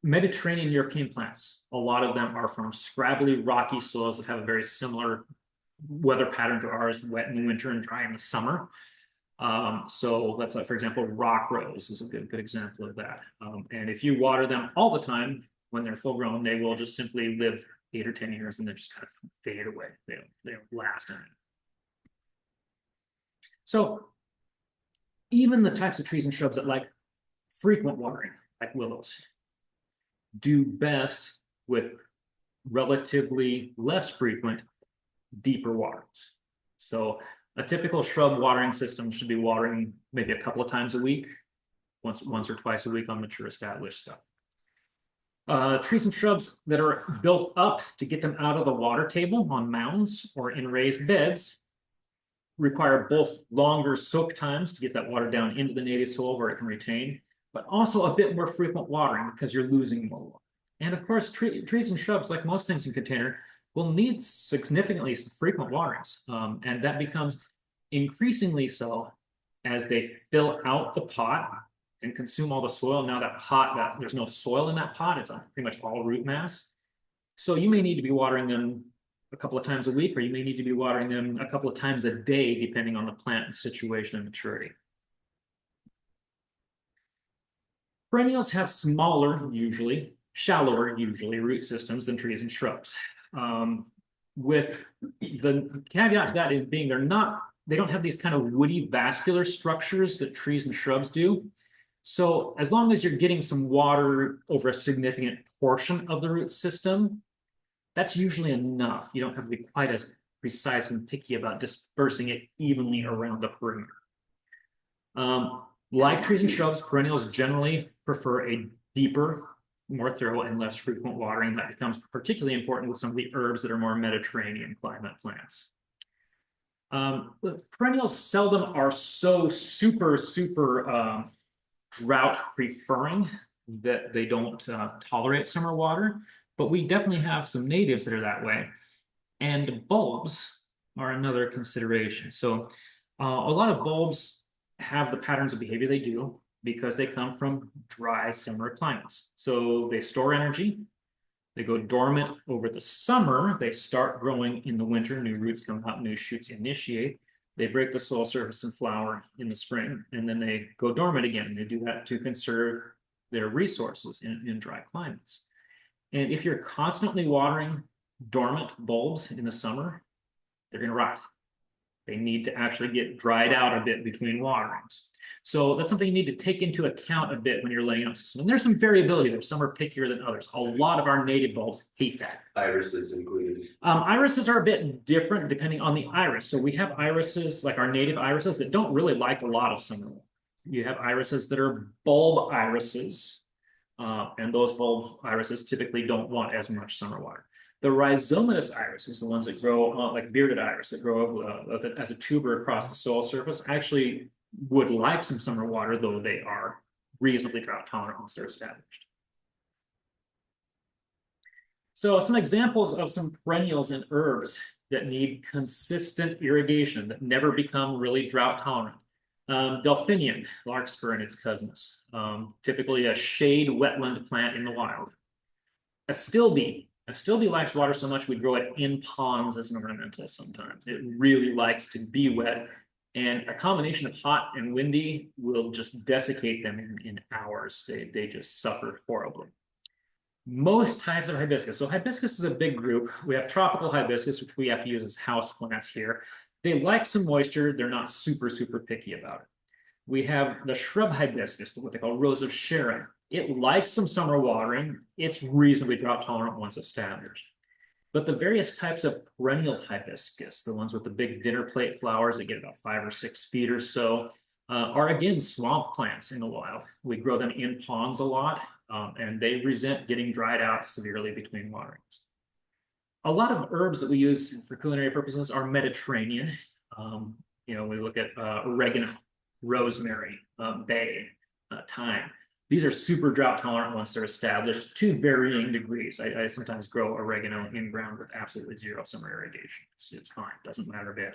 Mediterranean European plants, a lot of them are from scrabbly, rocky soils that have a very similar weather pattern to ours, wet in the winter and dry in the summer. So that's like, for example, rock rose is a good example of that. And if you water them all the time, when they're full grown, they will just simply live 8 or 10 years and then just kind of fade away. They don't last. So even the types of trees and shrubs that like frequent watering, like willows, do best with relatively less frequent, deeper waterings. So a typical shrub watering system should be watering maybe a couple of times a week, once or twice a week on mature established stuff. Trees and shrubs that are built up to get them out of the water table on mounds or in raised beds require both longer soak times to get that water down into the native soil where it can retain, but also a bit more frequent watering because you're losing more water. And of course, trees and shrubs, like most things in container, will need significantly frequent waterings. And that becomes increasingly so as they fill out the pot and consume all the soil. Now that pot, there's no soil in that pot, it's pretty much all root mass. So you may need to be watering them a couple of times a week, or you may need to be watering them a couple of times a day, depending on the plant situation and maturity. Perennials have smaller, usually, shallower, usually, root systems than trees and shrubs. With the caveat to that is being they don't have these kind of woody vascular structures that trees and shrubs do. So as long as you're getting some water over a significant portion of the root system, that's usually enough. You don't have to be quite as precise and picky about dispersing it evenly around the perimeter. Like trees and shrubs, perennials generally prefer a deeper, more thorough, and less frequent watering. That becomes particularly important with some of the herbs that are more Mediterranean climate plants. Perennials seldom are so super drought preferring that they don't tolerate summer water, but we definitely have some natives that are that way. And bulbs are another consideration. So a lot of bulbs have the patterns of behavior they do because they come from dry summer climates. So they store energy, they go dormant over the summer, they start growing in the winter, new roots come out, new shoots initiate, they break the soil surface and flower in the spring, and then they go dormant again. They do that to conserve their resources in dry climates. And if you're constantly watering dormant bulbs in the summer, they're going to rot. They need to actually get dried out a bit between waterings. So that's something you need to take into account a bit when you're laying out a system. And there's some variability there. Some are pickier than others. A lot of our native bulbs hate that. Irises included. Irises are a bit different depending on the iris. So we have irises, like our native irises, that don't really like a lot of summer water. You have irises that are bulb irises, and those bulb irises typically don't want as much summer water. The rhizomatous irises, the ones that grow like bearded iris, that grow as a tuber across the soil surface, actually would like some summer water, though they are reasonably drought tolerant once they're established. So some examples of some perennials and herbs that need consistent irrigation that never become really drought tolerant. Delphinium, larkspur and its cousins, typically a shade wetland plant in the wild. Astilbe likes water so much we grow it in ponds as an ornamental sometimes. It really likes to be wet, and a combination of hot and windy will just desiccate them in hours. They just suffer horribly. Most types of hibiscus. So hibiscus is a big group. We have tropical hibiscus, which we have to use as house plants here. They like some moisture. They're not super picky about it. We have the shrub hibiscus, what they call Rose of Sharon. It likes some summer watering. It's reasonably drought tolerant once established. But the various types of perennial hibiscus, the ones with the big dinner plate flowers that get about 5 or 6 feet or so, are again swamp plants in the wild. We grow them in ponds a lot, and they resent getting dried out severely between waterings. A lot of herbs that we use for culinary purposes are Mediterranean. We look at oregano, rosemary, bay, thyme. These are super drought tolerant once they're established to varying degrees. I sometimes grow oregano in ground with absolutely zero summer irrigation. It's fine, doesn't matter a bit.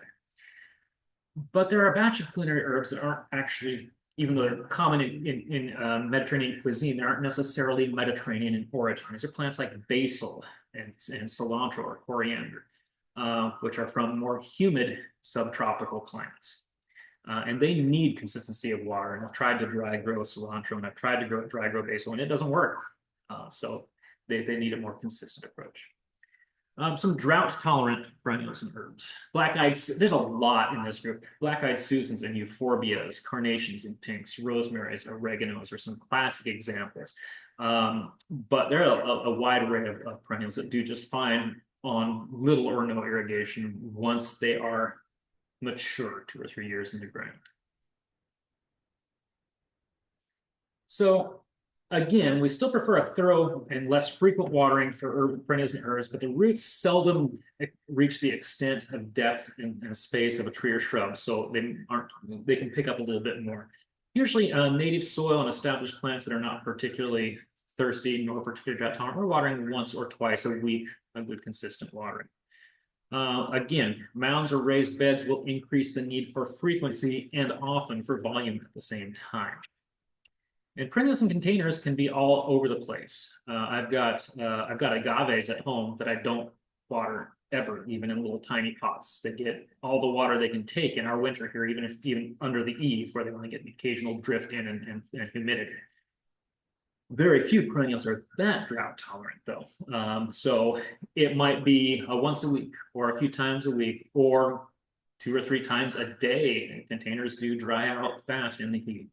But there are a batch of culinary herbs that aren't actually, even though they're common in Mediterranean cuisine, they aren't necessarily Mediterranean in origin. These are plants like basil and cilantro or coriander, which are from more humid subtropical climates. And they need consistency of water. And I've tried to dry grow cilantro and I've tried to dry grow basil, and it doesn't work. So they need a more consistent approach. Some drought tolerant perennials and herbs. There's a lot in this group. Black-eyed Susans and euphorbias, carnations and pinks, rosemaries, oreganos are some classic examples. But there are a wide array of perennials that do just fine on little or no irrigation once they are mature 2 or 3 years in the ground. So again, we still prefer a thorough and less frequent watering for perennials and herbs, but the roots seldom reach the extent of depth and space of a tree or shrub, so they can pick up a little bit more. Usually native soil and established plants that are not particularly thirsty nor particularly drought tolerant, we're watering once or twice a week, a good consistent watering. Again, mounds or raised beds will increase the need for frequency and often for volume at the same time. And perennials and containers can be all over the place. I've got agaves at home that I don't water ever, even in little tiny pots. They get all the water they can take in our winter here, even under the eaves where they only get an occasional drift in and humidity. Very few perennials are that drought tolerant though. So it might be a once a week or a few times a week or 2 or 3 times a day. And containers do dry out fast in the heat.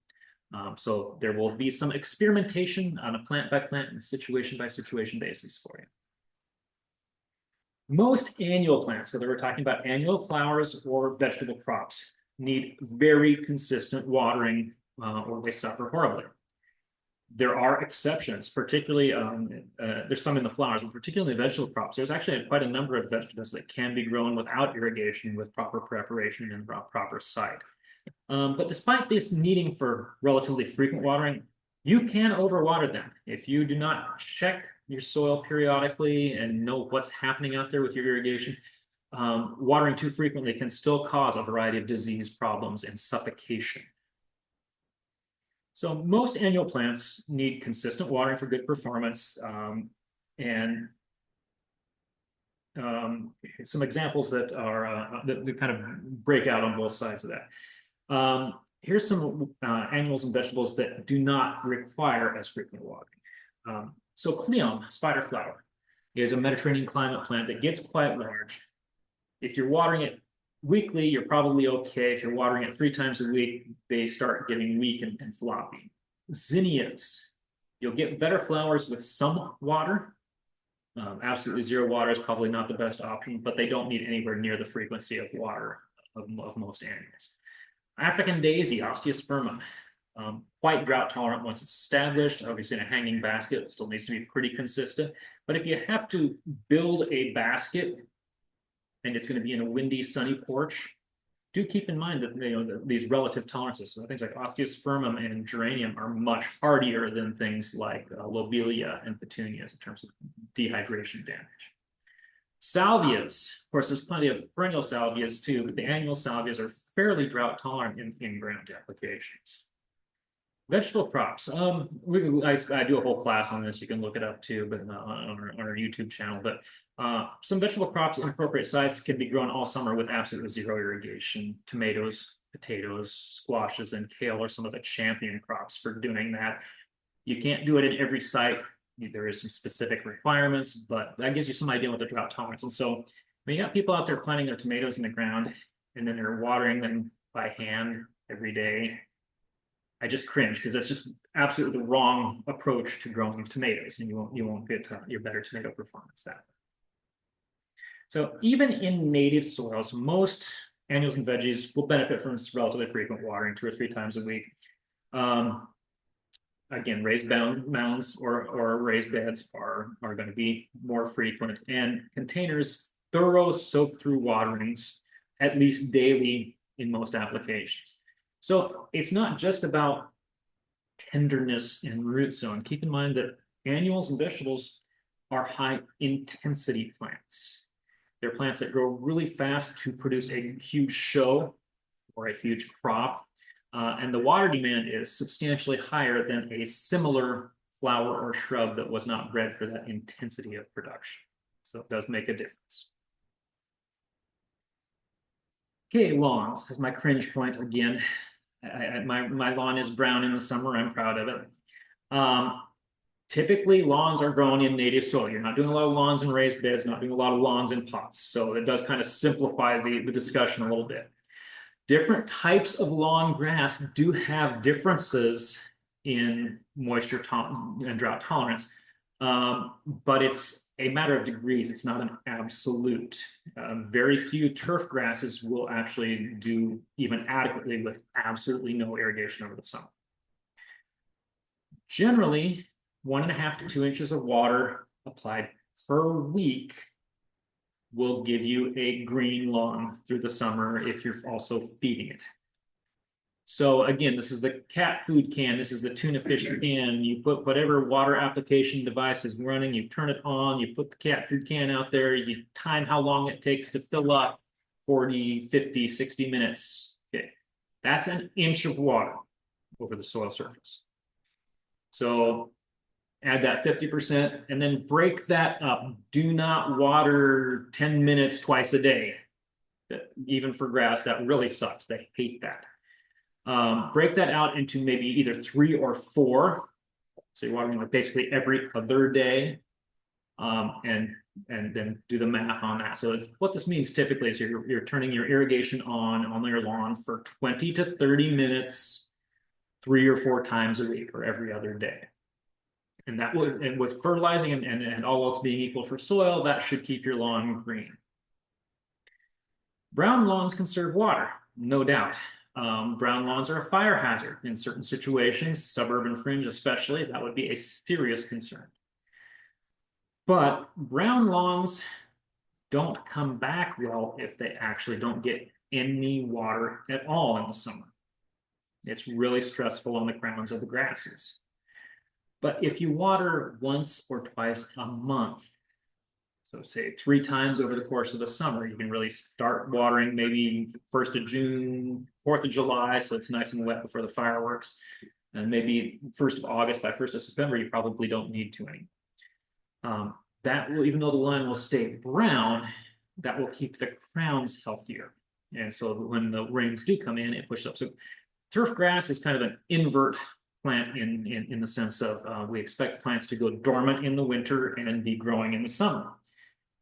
So there will be some experimentation on a plant by plant and situation by situation basis for you. Most annual plants, whether we're talking about annual flowers or vegetable crops, need very consistent watering or they suffer horribly. There are exceptions, particularly there's some in the flowers, but particularly in the vegetable crops. There's actually quite a number of vegetables that can be grown without irrigation with proper preparation and proper site. But despite this needing for relatively frequent watering, you can overwater them. If you do not check your soil periodically and know what's happening out there with your irrigation, watering too frequently can still cause a variety of disease problems and suffocation. So most annual plants need consistent watering for good performance. And some examples that are that kind of break out on both sides of that. Here's some annuals and vegetables that do not require as frequent watering. So cleome, spider flower, is a Mediterranean climate plant that gets quite large. If you're watering it weekly, you're probably okay. If you're watering it 3 times a week, they start getting weak and floppy. Zinnias, you'll get better flowers with some water. Absolutely zero water is probably not the best option, but they don't need anywhere near the frequency of water of most annuals. African daisy, osteospermum, quite drought tolerant once it's established. Obviously in a hanging basket, it still needs to be pretty consistent. But if you have to build a basket and it's going to be in a windy, sunny porch, do keep in mind that these relative tolerances, so things like osteospermum and geranium are much hardier than things like lobelia and petunias in terms of dehydration damage. Salvias, of course, there's plenty of perennial salvias too, but the annual salvias are fairly drought tolerant in ground applications. Vegetable crops. I do a whole class on this. You can look it up too, but on our YouTube channel. But some vegetable crops in appropriate sites can be grown all summer with absolutely zero irrigation. Tomatoes, potatoes, squashes, and kale are some of the champion crops for doing that. You can't do it in every site. There is some specific requirements, but that gives you some idea what the drought tolerance. And so when you got people out there planting their tomatoes in the ground and then they're watering them by hand every day, I just cringe because that's just absolutely the wrong approach to growing tomatoes, and you won't get your better tomato performance that way. So even in native soils, most annuals and veggies will benefit from relatively frequent watering 2 or 3 times a week. Again, raised mounds or raised beds are going to be more frequent, and containers, thorough soak-through waterings at least daily in most applications. So it's not just about tenderness and root zone. Keep in mind that annuals and vegetables are high intensity plants. They're plants that grow really fast to produce a huge show or a huge crop. And the water demand is substantially higher than a similar flower or shrub that was not bred for that intensity of production. So it does make a difference. Okay, lawns is my cringe point again. My lawn is brown in the summer. I'm proud of it. Typically, lawns are grown in native soil. You're not doing a lot of lawns in raised beds, not doing a lot of lawns in pots. So it does kind of simplify the discussion a little bit. Different types of lawn grass do have differences in moisture and drought tolerance, but it's a matter of degrees. It's not an absolute. Very few turf grasses will actually do even adequately with absolutely no irrigation over the summer. Generally, 1.5 to 2 inches of water applied per week will give you a green lawn through the summer if you're also feeding it. So again, this is the cat food can, this is the tuna fish can. You put whatever water application device is running, you turn it on, you put the cat food can out there, you time how long it takes to fill up, 40, 50, 60 minutes. Okay, that's an inch of water over the soil surface. So add that 50% and then break that up. Do not water 10 minutes twice a day. Even for grass, that really sucks. They hate that. Break that out into maybe either 3 or 4. So you're watering like basically every other day. And then do the math on that. So what this means typically is you're turning your irrigation on your lawn for 20 to 30 minutes, 3 or 4 times a week or every other day. And that would, and with fertilizing and all else being equal for soil, that should keep your lawn green. Brown lawns conserve water, no doubt. Brown lawns are a fire hazard in certain situations, suburban fringe especially. That would be a serious concern. But brown lawns don't come back well if they actually don't get any water at all in the summer. It's really stressful on the crowns of the grasses. But if you water once or twice a month, so say 3 times over the course of the summer, you can really start watering maybe 1st of June, 4th of July, so it's nice and wet before the fireworks. And maybe 1st of August, by 1st of September, you probably don't need to any. That will, even though the lawn will stay brown, that will keep the crowns healthier. And so when the rains do come in, it pushes up. So turf grass is kind of an invert plant in the sense of we expect plants to go dormant in the winter and be growing in the summer.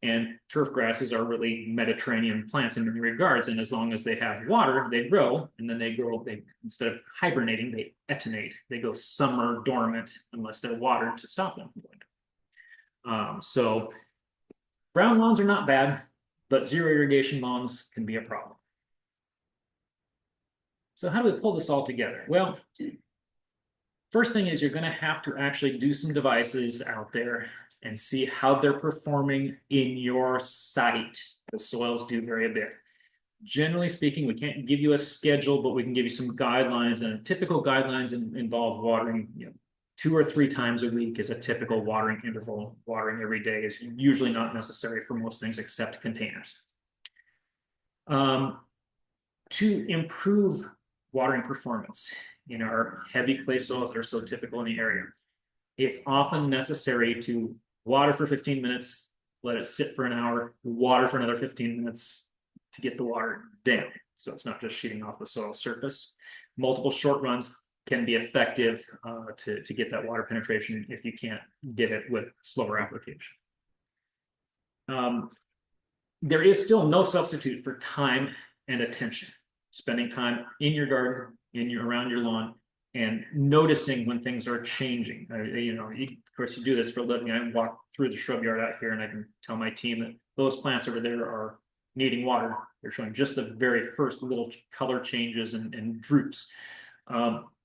And turf grasses are really Mediterranean plants in many regards. And as long as they have water, they grow, and then they grow, instead of hibernating, they etinate. They go summer dormant unless they're watered to stop them from going. So brown lawns are not bad, but zero irrigation lawns can be a problem. So how do we pull this all together? Well, first thing is you're going to have to actually do some devices out there and see how they're performing in your site. The soils do vary a bit. Generally speaking, we can't give you a schedule, but we can give you some guidelines, and typical guidelines involve watering, 2 or 3 times a week is a typical watering interval. Watering every day is usually not necessary for most things except containers. To improve watering performance in our heavy clay soils that are so typical in the area, it's often necessary to water for 15 minutes, let it sit for an hour, water for another 15 minutes to get the water down. So it's not just sheeting off the soil surface. Multiple short runs can be effective to get that water penetration if you can't get it with slower application. There is still no substitute for time and attention. Spending time in your garden, around your lawn, and noticing when things are changing. Of course, you do this for a living. I walk through the shrub yard out here, and I can tell my team that those plants over there are needing water. They're showing just the very first little color changes and droops.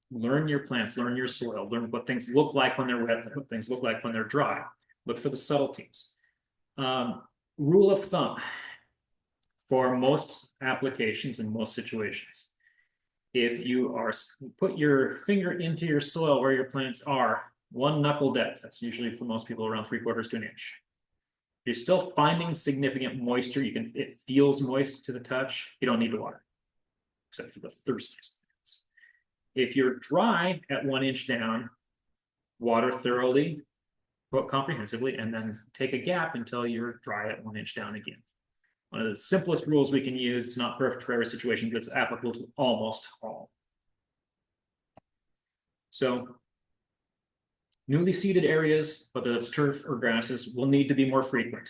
Learn your plants, learn your soil, learn what things look like when they're wet, what things look like when they're dry. Look for the subtleties. Rule of thumb for most applications in most situations. If you put your finger into your soil where your plants are, 1 knuckle depth, that's usually for most people around 3/4 to an inch. If you're still finding significant moisture, it feels moist to the touch, you don't need to water, except for the thirstiest plants. If you're dry at 1 inch down, water thoroughly, put comprehensively, and then take a gap until you're dry at 1 inch down again. One of the simplest rules we can use. It's not perfect for every situation, but it's applicable to almost all. So Newly seeded areas, whether it's turf or grasses, will need to be more frequent.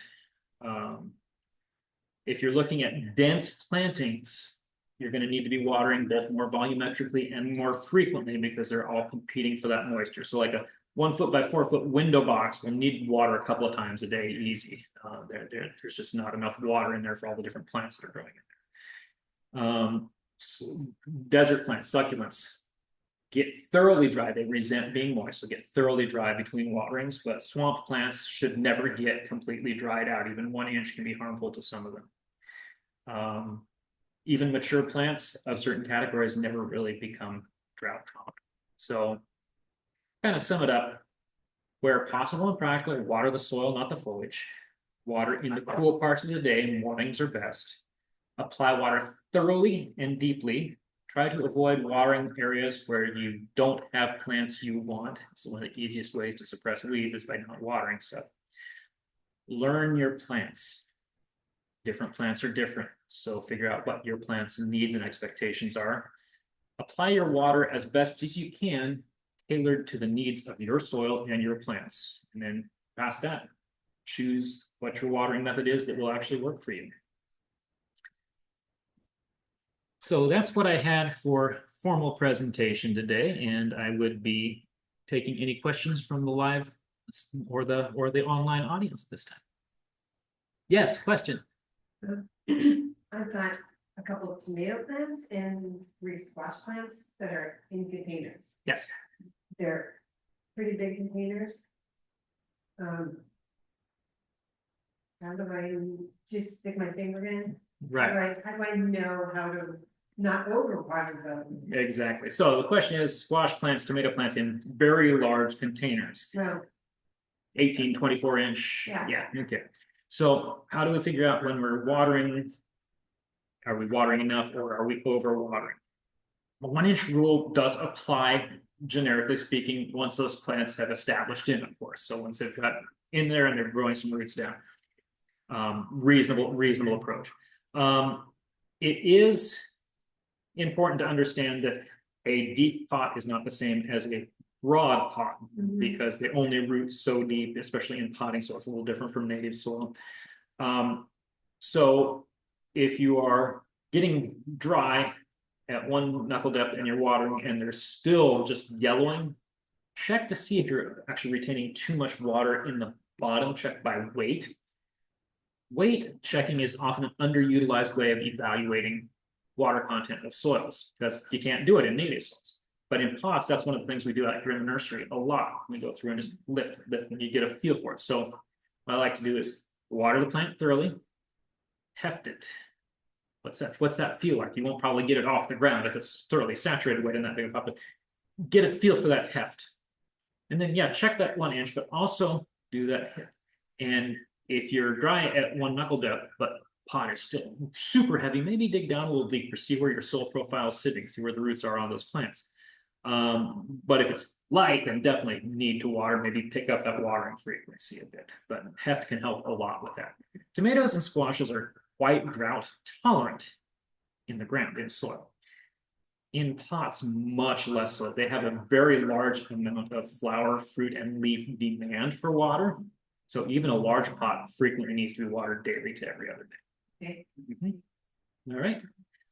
If you're looking at dense plantings, you're going to need to be watering both more volumetrically and more frequently because they're all competing for that moisture. So like a 1 foot by 4 foot window box will need water a couple of times a day, easy. There's just not enough water in there for all the different plants that are growing in there. So desert plants, succulents, get thoroughly dry. They resent being moist, so get thoroughly dry between waterings, but swamp plants should never get completely dried out. Even 1 inch can be harmful to some of them. Even mature plants of certain categories never really become drought tolerant. So kind of sum it up, where possible and practical, water the soil, not the foliage. Water in the cool parts of the day, mornings are best. Apply water thoroughly and deeply. Try to avoid watering areas where you don't have plants you want. So one of the easiest ways to suppress weeds is by not watering stuff. Learn your plants. Different plants are different, so figure out what your plant's needs and expectations are. Apply your water as best as you can, tailored to the needs of your soil and your plants. And then past that, choose what your watering method is that will actually work for you. So that's what I had for formal presentation today, and I would be taking any questions from the live or the online audience at this time. Yes, question. I've got a couple of tomato plants and 3 squash plants that are in containers. Yes. They're pretty big containers. How do I just stick my finger in? Right. How do I know how to not overwater them? Exactly. So the question is squash plants, tomato plants in very large containers, Well, 18, 24 inch. Yeah. Okay. So how do we figure out when we're watering? Are we watering enough or are we over watering? The 1 inch rule does apply, generically speaking, once those plants have established in, of course. So once they've got in there and they're growing some roots down. Reasonable approach. It is important to understand that a deep pot is not the same as a broad pot because they only root so deep, especially in potting soil. It's a little different from native soil. So if you are getting dry at 1 knuckle depth and you're watering and they're still just yellowing, check to see if you're actually retaining too much water in the bottom. Check by weight. Weight checking is often an underutilized way of evaluating water content of soils because you can't do it in native soils. But in pots, that's one of the things we do out here in the nursery a lot. We go through and just lift, and you get a feel for it. So what I like to do is water the plant thoroughly, heft it. What's that feel like? You won't probably get it off the ground if it's thoroughly saturated weight in that big of a pot, but get a feel for that heft. And then, yeah, check that 1 inch, but also do that heft. And if you're dry at 1 knuckle depth, but pot is still super heavy, maybe dig down a little deeper, see where your soil profile is sitting, see where the roots are on those plants. But if it's light, then definitely need to water, maybe pick up that watering frequency a bit. But heft can help a lot with that. Tomatoes and squashes are quite drought tolerant in the ground, in soil. In pots, much less so. They have a very large amount of flower, fruit, and leaf demand for water. So even a large pot frequently needs to be watered daily to every other day. okay. All right.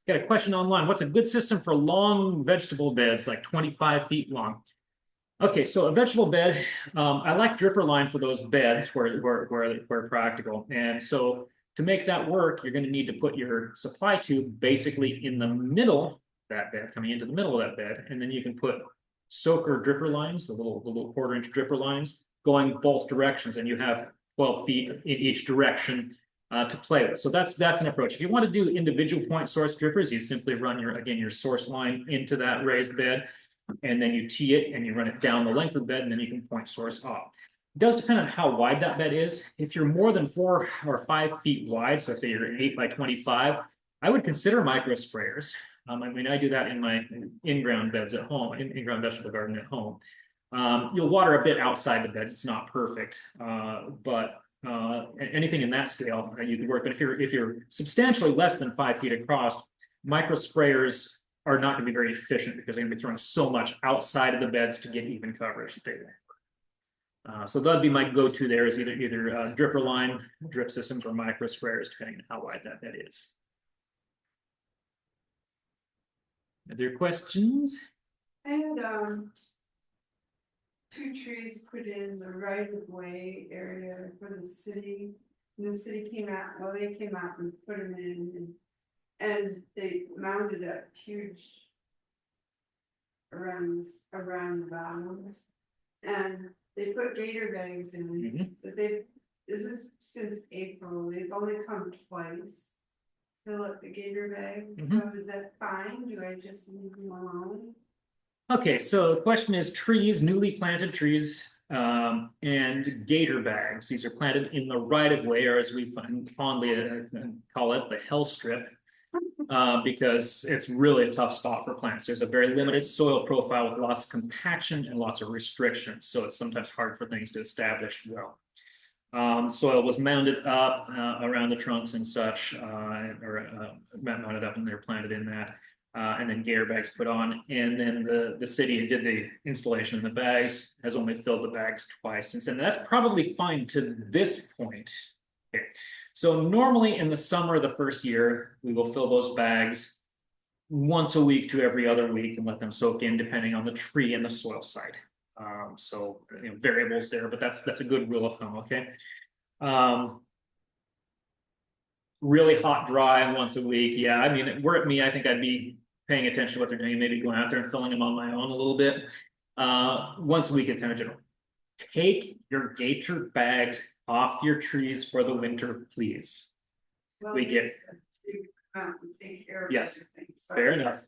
Got a question online. What's a good system for long vegetable beds, like 25 feet long? Okay, so a vegetable bed, I like dripper line for those beds where practical. And so to make that work, you're going to need to put your supply tube basically in the middle of that bed, coming into the middle of that bed, and then you can put soaker dripper lines, the little 1/4 inch dripper lines, going both directions, and you have 12 feet in each direction to play with. So that's an approach. If you want to do individual point source drippers, you simply run your source line into that raised bed, and then you tee it and you run it down the length of the bed, and then you can point source off. It does depend on how wide that bed is. If you're more than 4 or 5 feet wide, so say you're 8 by 25, I would consider micro sprayers. I mean, I do that in my in-ground beds at home, in-ground vegetable garden at home. You'll water a bit outside the beds. It's not perfect, but anything in that scale you can work. But if you're substantially less than 5 feet across, micro sprayers are not going to be very efficient because they're going to be throwing so much outside of the beds to get even coverage. So that'd be my go-to there is either dripper line, drip systems, or micro squares, depending on how wide that bed is. Other questions? I had, two trees put in the right of way area for the city. And the city came out, well, they came out and put them in and they mounted up huge around the bottom. And they put gator bags in, Mhm. but this is since April, they've only come twice. Fill up the gator bags, so is that fine? Do I just leave them alone? Okay, so the question is trees, newly planted trees, and gator bags. These are planted in the right of way, or as we fondly call it, the hell strip. Because it's really a tough spot for plants. There's a very limited soil profile with lots of compaction and lots of restrictions, so it's sometimes hard for things to establish well. Soil was mounded up around the trunks and such, mounted up and they're planted in that. And then gator bags put on, and then the city who did the installation in the bags has only filled the bags twice since then. That's probably fine to this point. Okay. So normally in the summer of the first year, we will fill those bags once a week to every other week and let them soak in depending on the tree and the soil site. So you know, variables there, but that's a good rule of thumb, okay? Really hot, dry once a week. Yeah, I mean, were it me, I think I'd be paying attention to what they're doing, maybe going out there and filling them on my own a little bit. Once a week is kind of general. Take your gator bags off your trees for the winter, please. Well, We get- take care of Yes, everything, so- Fair enough.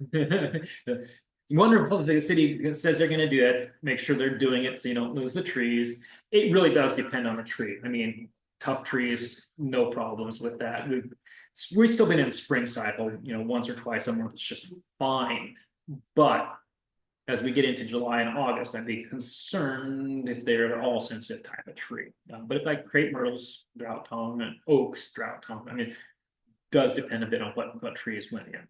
It's wonderful if the city says they're gonna do it, make sure they're doing it so you don't lose the trees. It really does depend on the tree. I mean, tough trees, no problems with that. We've still been in spring cycle, you know, once or twice a month, it's just fine. But as we get into July and August, I'd be concerned if they're at all sensitive type of tree. But if like crepe myrtles, drought tongue, and oaks, drought tongue, I mean, does depend a bit on what trees went in.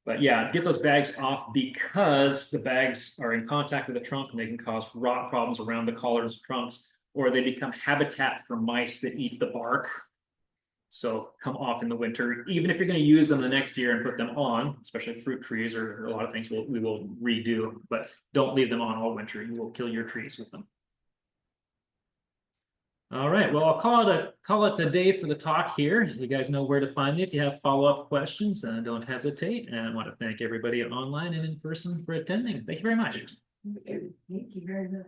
But yeah, get those bags off because the bags are in contact with the trunk and they can cause rot problems around the collars of trunks, or they become habitat for mice that eat the bark. So come off in the winter, even if you're going to use them the next year and put them on, especially fruit trees or a lot of things we will redo, but don't leave them on all winter. You will kill your trees with them. All right, well, I'll call it a day for the talk here. You guys know where to find me if you have follow-up questions, don't hesitate. And I want to thank everybody online and in person for attending. Thank you very much. Thank you very much.